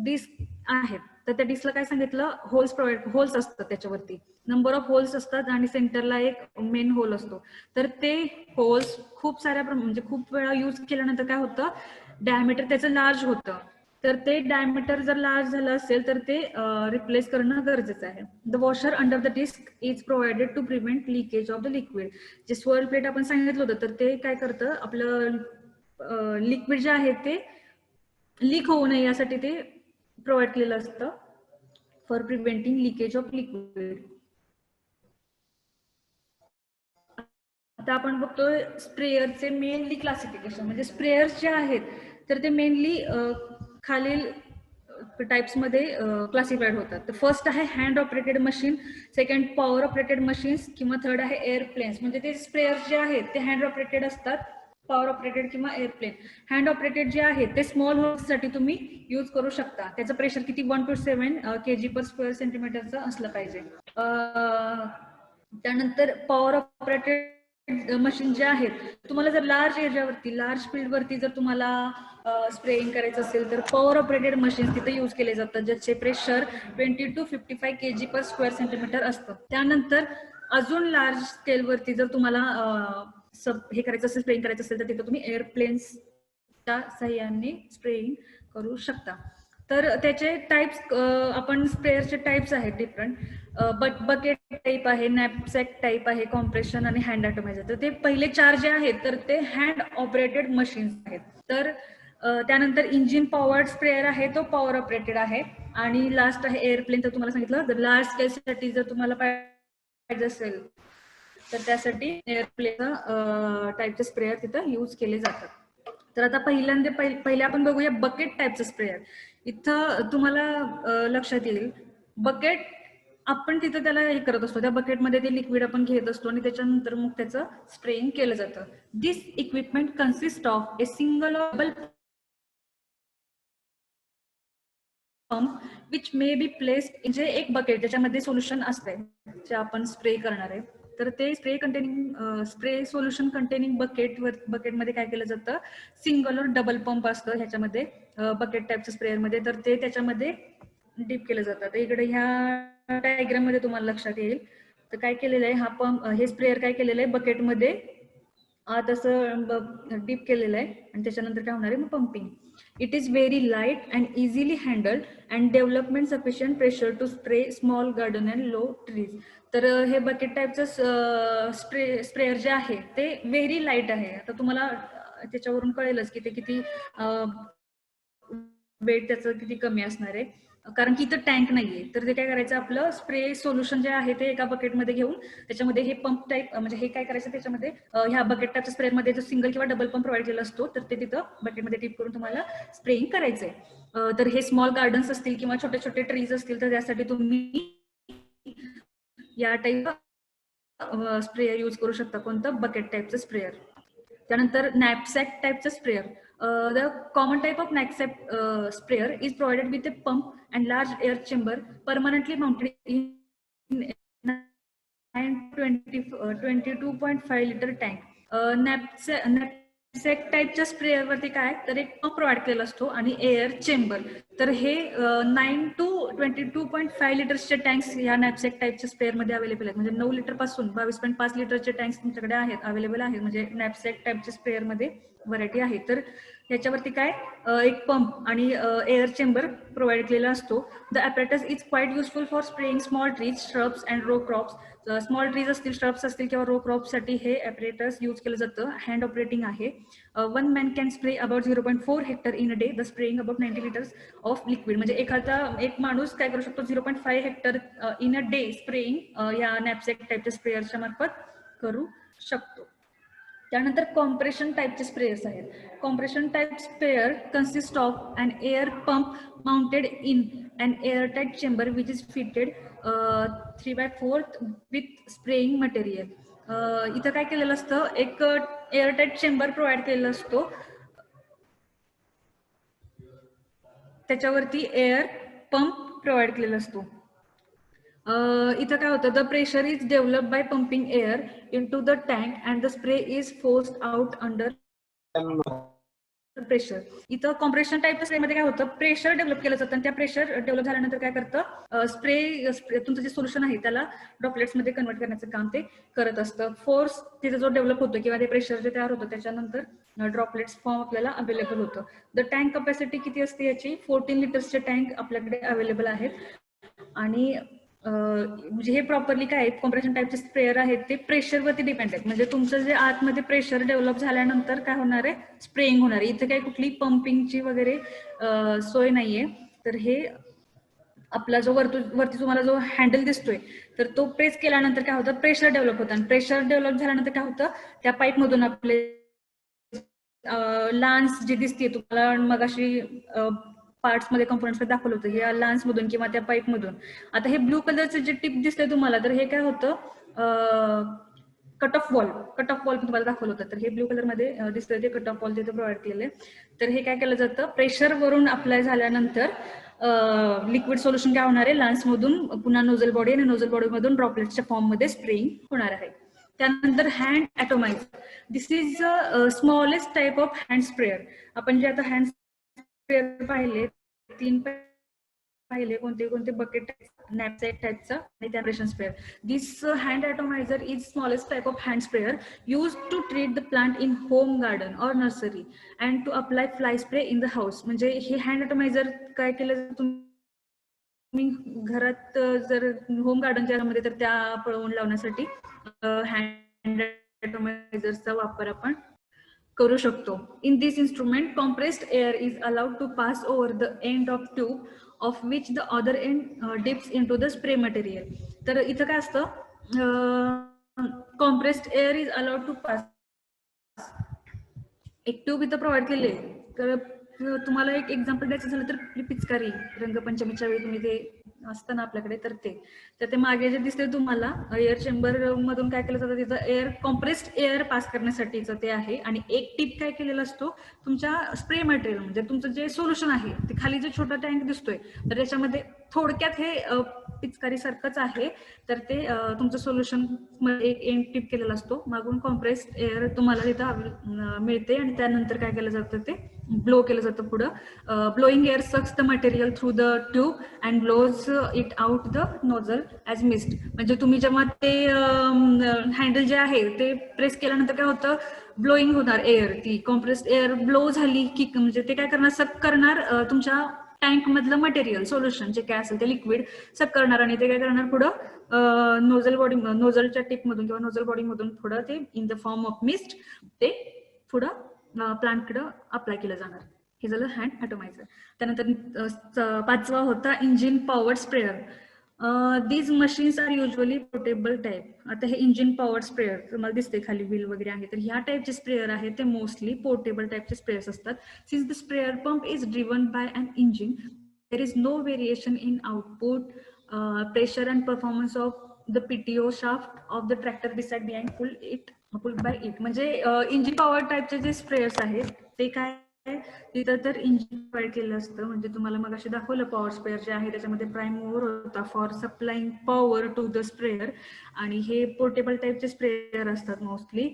डिस्क आहेत तर त्या डिस्कला काय सांगितलं, होल्स असतात, त्याच्यावरती नंबर ऑफ होल्स असतात आणि सेंटरला एक मेन होल असतो. तर ते होल्स खूप साऱ्या म्हणजे खूप वेळा यूज केल्यानंतर काय होतं, डायमीटर त्याचं लार्ज होतं. तर ते डायमीटर जर लार्ज झालं असेल तर ते रिप्लेस करणं गरजेचं आहे. The washer under the disc is provided to prevent leakage of the liquid. जे स्वर प्लेट आपण सांगितलं होतं तर ते काय करतं, आपलं लिक्विड जे आहे ते लीक होऊ नये यासाठी ते प्रोव्हाइड केलेलं असतं for preventing leakage of liquid. आता आपण बघतोय स्प्रेअरचे मेनली क्लासिफिकेशन. म्हणजे स्प्रेअर्स जे आहेत तर ते मेनली खालील टाइप्स मध्ये क्लासिफाईड होतात. तर फर्स्ट आहे hand operated machine, second power operated machines किंवा थर्ड आहे एअरप्लेन्स. म्हणजे ते स्प्रेअर्स जे आहेत ते हँड ऑपरेटेड असतात, पॉवर ऑपरेटेड किंवा एअरप्लेन. हँड ऑपरेटेड जे आहेत ते स्मॉल होल्ससाठी तुम्ही यूज करू शकता. त्याचं प्रेशर किती 1 to 7 kg/square centimeter असलं पाहिजे. त्यानंतर पॉवर ऑपरेटेड मशीन जे आहेत, तुम्हाला जर लार्ज एरियावरती, लार्ज फील्डवरती जर तुम्हाला स्प्रेइंग करायचं असेल तर पॉवर ऑपरेटेड मशीन तिथे यूज केले जातात, ज्याचे प्रेशर 20 to 55 kg/square centimeter असतं. त्यानंतर अजून लार्ज स्केलवरती जर तुम्हाला हे करायचं असेल, स्प्रेइंग करायचं असेल तर तिथं तुम्ही एअरप्लेन्सच्या साह्याने स्प्रेइंग करू शकता. तर त्याचे टाइप्स, आपण स्प्रेअरचे टाइप्स आहेत डिफरंट. बकेट टाईप आहे, नॅपसॅक टाईप आहे, कॉम्प्रेशन आणि हँड ॲटोमायझर. तर ते पहिले 4 जे आहेत तर ते हँड ऑपरेटेड मशीन्स आहेत. तर त्यानंतर इंजिन पॉवर्ड स्प्रेअर आहे, तो पॉवर ऑपरेटेड आहे. आणि लास्ट आहे एअरप्लेन. तर तुम्हाला सांगितलं जर लार्ज स्केलसाठी जर तुम्हाला पाहिजे असेल तर त्यासाठी एअरप्लेन टाईपचे स्प्रेअर तिथं यूज केले जातात. तर आता पहिले आपण बघूया बकेट टाईपचं स्प्रेअर. इथं तुम्हाला लक्षात येईल बकेट आपण तिथं त्याला हे करत असतो, त्या बकेटमध्ये ते लिक्विड आपण घेत असतो आणि त्याच्यानंतर मग त्याचं स्प्रेइंग केलं जातं. This equipment consist of a single double pump which may be placed, म्हणजे एक बकेट ज्याच्यामध्ये सोल्युशन असते जे आपण स्प्रे करणार आहे. तर ते स्प्रे सोल्युशन कंटेनिंग बकेटमध्ये काय केलं जातं, सिंगल और डबल पंप असतं ह्याच्यामध्ये बकेट टाईपच्या स्प्रेअरमध्ये. तर ते त्याच्यामध्ये डीप केलं जातं. तर इकडे ह्या डायग्राम मध्ये तुम्हाला लक्षात येईल. तर काय केलेलं आहे, हा पंप हे स्प्रेअर काय केलेलं आहे बकेटमध्ये तसं डीप केलेलं आहे आणि त्याच्यानंतर काय होणार आहे मग pumping. It is very light and easily handled and development sufficient pressure to spray small garden and low trees. तर हे बकेट टाईपचं स्प्रेअर जे आहे ते व्हेरी लाईट आहे. आता तुम्हाला त्याच्यावरून कळेलच की ते किती वेट त्याचं किती कमी असणार आहे, कारण की इथं टँक नाहीये. तर ते काय करायचं, आपलं स्प्रे सोल्युशन जे आहे ते एका बकेटमध्ये घेऊन त्याच्यामध्ये हे पंप टाईप म्हणजे हे काय करायचं त्याच्यामध्ये ह्या बकेट टाईपच्या स्प्रेमध्ये जो सिंगल किंवा डबल पंप प्रोव्हाइड केला असतो तर ते तिथं बकेटमध्ये टिप करून तुम्हाला स्प्रेइंग करायचंय. तर हे स्मॉल गार्डन्स असतील किंवा छोटे छोटे ट्रीज असतील तर त्यासाठी तुम्ही या टाईप स्प्रेअर यूज करू शकता. कोणतं, बकेट टाईपचं स्प्रेअर. त्यानंतर नॅपसॅक टाईपचं sprayer. The common type of नॅपसॅक sprayer is provided with a pump and large air chamber permanently mounted in 22.5 litre tank. नॅपसॅक टाईपच्या स्प्रेअरवरती काय तर एक पंप प्रोव्हाइड केला असतो आणि एअर चेंबर. तर हे 9 to 22.5 लिटर्सचे टँक्स या नॅपसॅक टाईपच्या स्प्रेअरमध्ये अवेलेबल आहेत. म्हणजे 9 लिटर पासून 22.5 लिटरचे टँक्स तुमच्याकडे आहेत, अवेलेबल आहेत. म्हणजे नॅपसॅक टाईपच्या स्प्रेअरमध्ये व्हरायटी आहे. तर ह्याच्यावरती काय एक पंप आणि एअर चेंबर प्रोव्हाइड केलेला असतो. The apparatus is quite useful for spraying small trees, shrubs and row crops. Small trees असतील, श्रब्स असतील किंवा रो क्रॉपसाठी हे ॲपरेटस यूज केलं जातं. हँड ऑपरेटिंग आहे. One man can spray about 0.4 hectare in a day, the spraying about 90 litres of liquid. म्हणजे एक माणूस काय करू शकतो, 0.5 hectare in a day spraying या नॅपसॅक टाईपच्या स्प्रेअरच्या मार्फत करू शकतो. त्यानंतर कॉम्प्रेशन टाईपचे स्प्रेअर्स आहेत. Compression type sprayer consist of an air pump mounted in an airtight chamber which is fitted 3/4 with spraying material. इथं काय केलेलं असतं, एक एअरटाईट चेंबर प्रोव्हाइड केलेला असतो, त्याच्यावरती एअर पंप प्रोव्हाइड केलेला असतो. इथं काय होतं, the pressure is develop by pumping air into the tank and the spray is forced out under pressure. इथं कॉम्प्रेशन टाईपच्या स्प्रेमध्ये काय होतं, प्रेशर डेव्हलप केलं जातं आणि त्या प्रेशर डेव्हलप झाल्यानंतर काय करतं, स्प्रे तुमचं जे सोल्युशन आहे त्याला ड्रॉपलेट्समध्ये कन्वर्ट करण्याचं काम ते करत असतं. फोर्स तिथे जो डेव्हलप होतो किंवा ते प्रेशर जे तयार होतं त्याच्यानंतर ड्रॉपलेट्स फॉर्म आपल्याला अवेलेबल होतं. द टँक कपॅसिटी किती असते याची, 14 लिटर्सचे टँक आपल्याकडे अवेलेबल आहेत. आणि म्हणजे हे प्रॉपरली काय कॉम्प्रेशन टाईपचे स्प्रेअर आहेत ते प्रेशरवरती डिपेंड आहेत. म्हणजे तुमचं जे आतमध्ये प्रेशर डेव्हलप झाल्यानंतर काय होणार आहे, स्प्रेइंग होणार आहे. इथे काही कुठली पंपिंगची वगैरे सोय नाहीये. तर हे आपला जो वरती तुम्हाला जो हँडल दिसतोय तर तो प्रेस केल्यानंतर काय होतं, प्रेशर डेव्हलप होतं आणि प्रेशर डेव्हलप झाल्यानंतर काय होतं, त्या पाईपमधून आपले लान्स जी दिसते तुम्हाला मगाशी पार्ट्स मध्ये कंपोनेंट्स मध्ये दाखवलं होतं, हे लान्स मधून किंवा त्या पाईप मधून. आता हे ब्लू कलरचं जे टिप दिसतंय तुम्हाला तर हे काय होतं, कट ऑफ वॉल तुम्हाला दाखवलं होतं. तर हे ब्लू कलर मध्ये दिसतंय ते कट ऑफ वॉल तिथे प्रोव्हाइड केलेले. तर हे काय केलं जातं, प्रेशर वरून अप्लाय झाल्यानंतर लिक्विड सोल्युशन काय होणार आहे, लान्स मधून पुन्हा नोझल बॉडी आणि नोझल बॉडी मधून ड्रॉपलेट्सच्या फॉर्म मध्ये स्प्रेइंग होणार आहे. त्यानंतर hand atomiser. This is smallest type of hand sprayer. आपण जे आता हँड स्प्रेअर पाहिले 3 पाहिले, कोणते बकेट नॅपसॅक टाईपचा आणि compression sprayer. This hand atomiser is smallest type of hand sprayer use to treat the plant in home garden or nursery and to apply fly spray in the house. म्हणजे हे hand ॲटोमायझर काय केलं, तुम्ही घरात जर home गार्डनच्या मध्ये तर त्या पळवून लावण्यासाठी हँड ॲटोमायझरचा वापर आपण करू शकतो. In this instrument compressed air is allowed to pass over the end of tube of which the other end dips into the spray material. तर इथं काय असतं, compressed air is allowed to pass, एक tube इथं provide केली आहे. तर तुम्हाला एक एक्झाम्पल द्यायचं झालं तर पिचकारी रंगपंचमीच्या वेळी तुम्ही ते असतं ना आपल्याकडे, तर ते मागे जे दिसते तुम्हाला एअर चेंबर मधून काय केलं जातं, तिथं एअर कॉम्प्रेस्ड एअर पास करण्यासाठीचं ते आहे. आणि एक टिप काय केलेला असतो, तुमच्या स्प्रे मटेरियल म्हणजे तुमचं जे सोल्युशन आहे ते खाली जे छोटा टँक दिसतोय, तर त्याच्यामध्ये थोडक्यात हे पिचकारी सारखंच आहे. तर ते तुमचं सोल्युशन एक एंड टिप केलेला असतो, मागून कॉम्प्रेस्ड एअर तुम्हाला तिथं मिळते आणि त्यानंतर काय केलं जातं, ते ब्लो केलं जातं पुढं. Blowing air sucks the material through the tube and blows it out the nozzle as mist. म्हणजे तुम्ही जेव्हा ते हँडल जे आहे ते प्रेस केल्यानंतर काय होतं, ब्लोईंग होणार एअर, ती कॉम्प्रेस्ड एअर ब्लो झाली की म्हणजे ते काय करणार, सक करणार तुमच्या टँक मधलं मटेरियल सोल्युशन जे काय असेल ते लिक्विड सक करणार आणि ते काय करणार पुढं नोझल बॉडी, नोझलच्या टिप मधून किंवा नोझल बॉडी मधून पुढं ते in the form of mist ते पुढं प्लांटकडं अप्लाय केलं जाणार. हे झालं हँड ॲटोमायझर. त्यानंतर पाचवा होता engine powered sprayer. These machines are usually portable type. आता हे इंजिन पॉवर्ड स्प्रेअर तुम्हाला दिसते खाली व्हील वगैरे आहे, तर ह्या टाईपचे स्प्रेअर आहे ते मोस्टली पोर्टेबल टाईपचे स्प्रेअर्स असतात. Since the sprayer pump is driven by an engine, there is no variation in output, pressure and performance of the PTO shaft of the tractor decide behind pull by it. म्हणजे engine power टाईपचे जे स्प्रेअर्स आहेत ते काय तिथं तर engine provide केलं असतं. म्हणजे तुम्हाला मग अशी दाखवलं पॉवर स्प्रेअर जे आहे त्याच्यामध्ये प्राईम मूव्हर होता for supplying power to the sprayer. आणि हे पोर्टेबल टाईपचे स्प्रेअर असतात मोस्टली.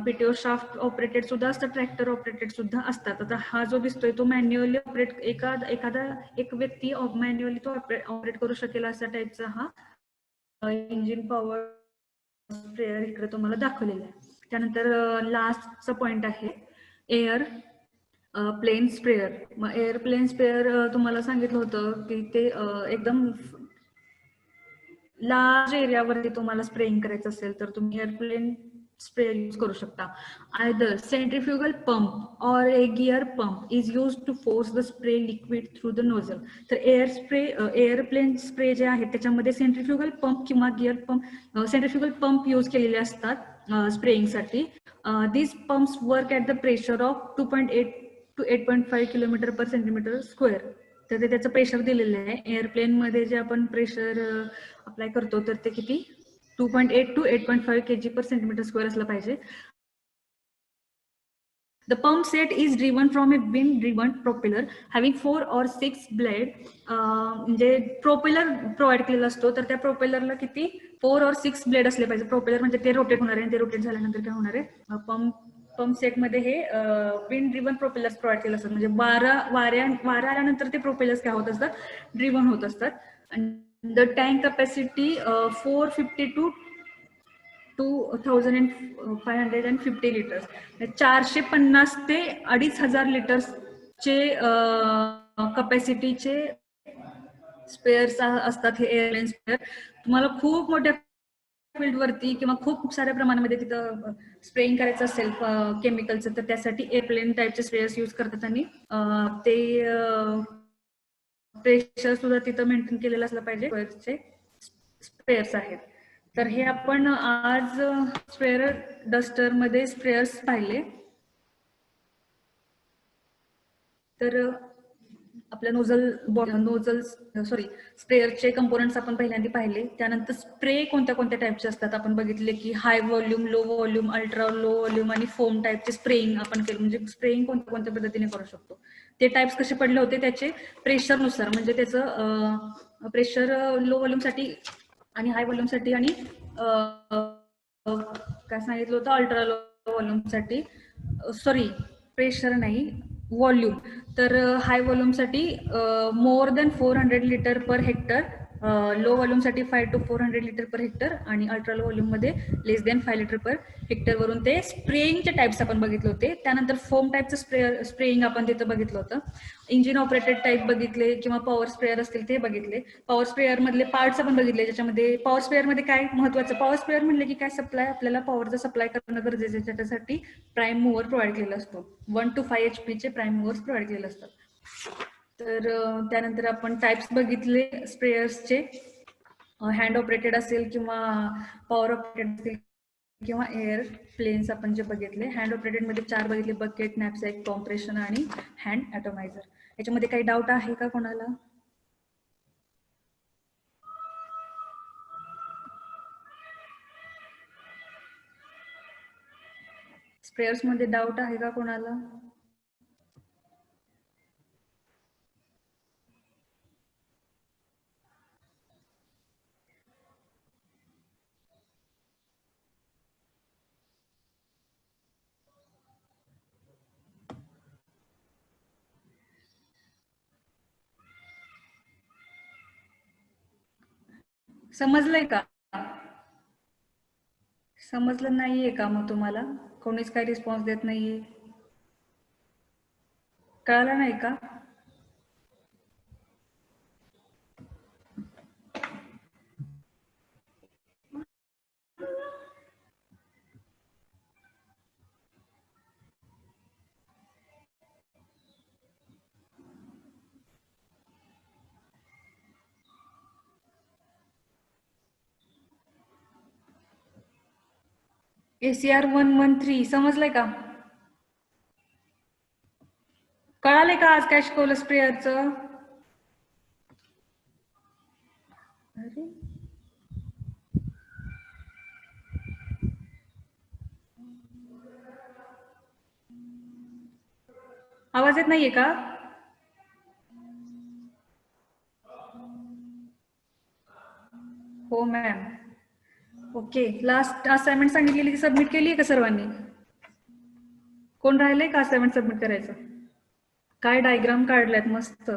PTO शाफ्ट ऑपरेटेड सुद्धा असतात, ट्रॅक्टर ऑपरेटेड सुद्धा असतात. आता हा जो दिसतोय तो मॅन्युअली ऑपरेट, एखादा एक व्यक्ती मॅन्युअली तो ऑपरेट करू शकेल असा टाईपचा हा इंजिन पॉवर स्प्रेअर इकडे तुम्हाला दाखवलेला आहे. त्यानंतर लास्टचा पॉइंट आहे एअर प्लेन स्प्रेअर. मग एअर प्लेन स्प्रेअर तुम्हाला सांगितलं होतं की ते एकदम लार्ज एरियावरती तुम्हाला स्प्रेइंग करायचं असेल तर तुम्ही एअरप्लेन स्प्रेअर यूज करू शकता. Either centrifugal pump or a gear pump is use to force the spray liquid through the nozzle. तर एअरप्लेन स्प्रे जे आहे त्याच्यामध्ये सेंट्रिफ्युगल पंप किंवा gear pump, centrifugal pump use केलेले असतात स्प्रेइंगसाठी. This pumps work at the pressure of 2.8 to 8.5 kilometre per centimetre square. तर ते त्याचं प्रेशर दिलेलं आहे. एअरप्लेन मध्ये जे आपण प्रेशर अप्लाय करतो तर ते किती 2.8 to 8.5 kg per centimeter square असलं पाहिजे. The pump set is driven from a wind driven propeller having 4 or 6 blade. म्हणजे प्रोपेलर प्रोव्हाइड केलेला असतो, तर त्या प्रोपेलरला किती 4 or 6 ब्लेड असले पाहिजे. प्रोपेलर म्हणजे ते रोटेट होणार आहे, ते रोटेट झाल्यानंतर काय होणार आहे, पंप सेट मध्ये हे विंड ड्रिव्हन प्रोपेलर्स प्रोव्हाइड केले असतात. म्हणजे वारा आल्यानंतर ते प्रोपेलर्स काय होत असतात, ड्रिव्हन होत असतात. आणि the tank capacity 450 to 2550 litres, 450 ते 2500 लिटर्सचे कपॅसिटीचे स्पेअर्स असतात हे एअरलाईन स्पेअर. तुम्हाला खूप मोठ्या फील्ड वरती किंवा खूप साऱ्या प्रमाणामध्ये तिथं स्प्रेइंग करायचं असेल केमिकलचं, तर त्यासाठी एअरप्लेन टाईपचे स्प्रेअर्स यूज करतात. आणि ते प्रेशर सुद्धा तिथं मेंटेन केलेलं असलं पाहिजे. स्प्रेअर्स आहेत. तर हे आपण आज स्प्रेअर डस्टर मध्ये स्प्रेअर्स पाहिले. तर आपल्या स्प्रेअरचे कंपोनंट्स आपण पहिल्यांदा पाहिले. त्यानंतर स्प्रे कोणत्या कोणत्या टाईपचे असतात आपण बघितले की high volume, low volume, ultra low volume आणि फोम टाईपचे स्प्रेइंग आपण केलं. म्हणजे स्प्रेइंग कोणत्या कोणत्या पद्धतीने करू शकतो, ते टाईप्स कसे पडले होते त्याचे प्रेशरनुसार. म्हणजे त्याचं प्रेशर लो व्हॉल्यूमसाठी आणि हाय व्हॉल्यूमसाठी आणि काय सांगितलं होतं अल्ट्रा लो व्हॉल्यूमसाठी, सॉरी प्रेशर नाही व्हॉल्यूम. तर हाय व्हॉल्यूमसाठी more than 400 litre per hectare low व्हॉल्यूमसाठी 5 to 400 लिटर पर हेक्टर आणि अल्ट्रा लो व्हॉल्यूममध्ये less than 5 litre per hectare वरून ते स्प्रेइंगचे टाइप्स आपण बघितले होते. त्यानंतर फोम टाईपचं स्प्रेइंग आपण तिथं बघितलं होतं. इंजिन ऑपरेटेड टाईप बघितले किंवा पॉवर स्प्रेअर असतील ते बघितले. पॉवर स्प्रेअर मधले पार्ट्स आपण बघितले, ज्याच्यामध्ये पॉवर स्प्रेअर मध्ये काय महत्वाचं, पॉवर स्प्रेअर म्हणले की काय सप्लाय, आपल्याला पॉवरचा सप्लाय करणं गरजेचं आहे. त्याच्यासाठी प्राईम मूव्हर प्रोव्हाइड केलेला असतो. 1 to 5 HP चे प्राईम मूव्हर्स प्रोव्हाइड केलेले असतात. तर त्यानंतर आपण टाइप्स बघितले स्प्रेयर्सचे, हँड ऑपरेटेड असेल किंवा पॉवर ऑपरेटेड असेल किंवा एअर प्लेन्स आपण जे बघितले. हँड ऑपरेटेड मध्ये 4 बघितले, बकेट, नॅपसॅक, कॉम्प्रेशन आणि हँड ॲटोमायझर. याच्यामध्ये काही डाऊट आहे का कोणाला? स्प्रेयर्स मध्ये डाऊट आहे का कोणाला? समजलंय का? समजलं नाहीये का मग तुम्हाला? कोणीच काही रिस्पॉन्स देत नाहीये, कळालं नाही का? ACR 113 समजलंय का? कळालंय का आज काय शिकवलं स्प्रेयरचं? अरे आवाज येत नाहीये का? हो मॅम. ओके, लास्ट असाइनमेंट सांगितलेली ती सबमिट केली आहे का सर्वांनी? कोण राहिलंय का असाइनमेंट सबमिट करायचं? काय डायग्राम काढल्यात मस्त.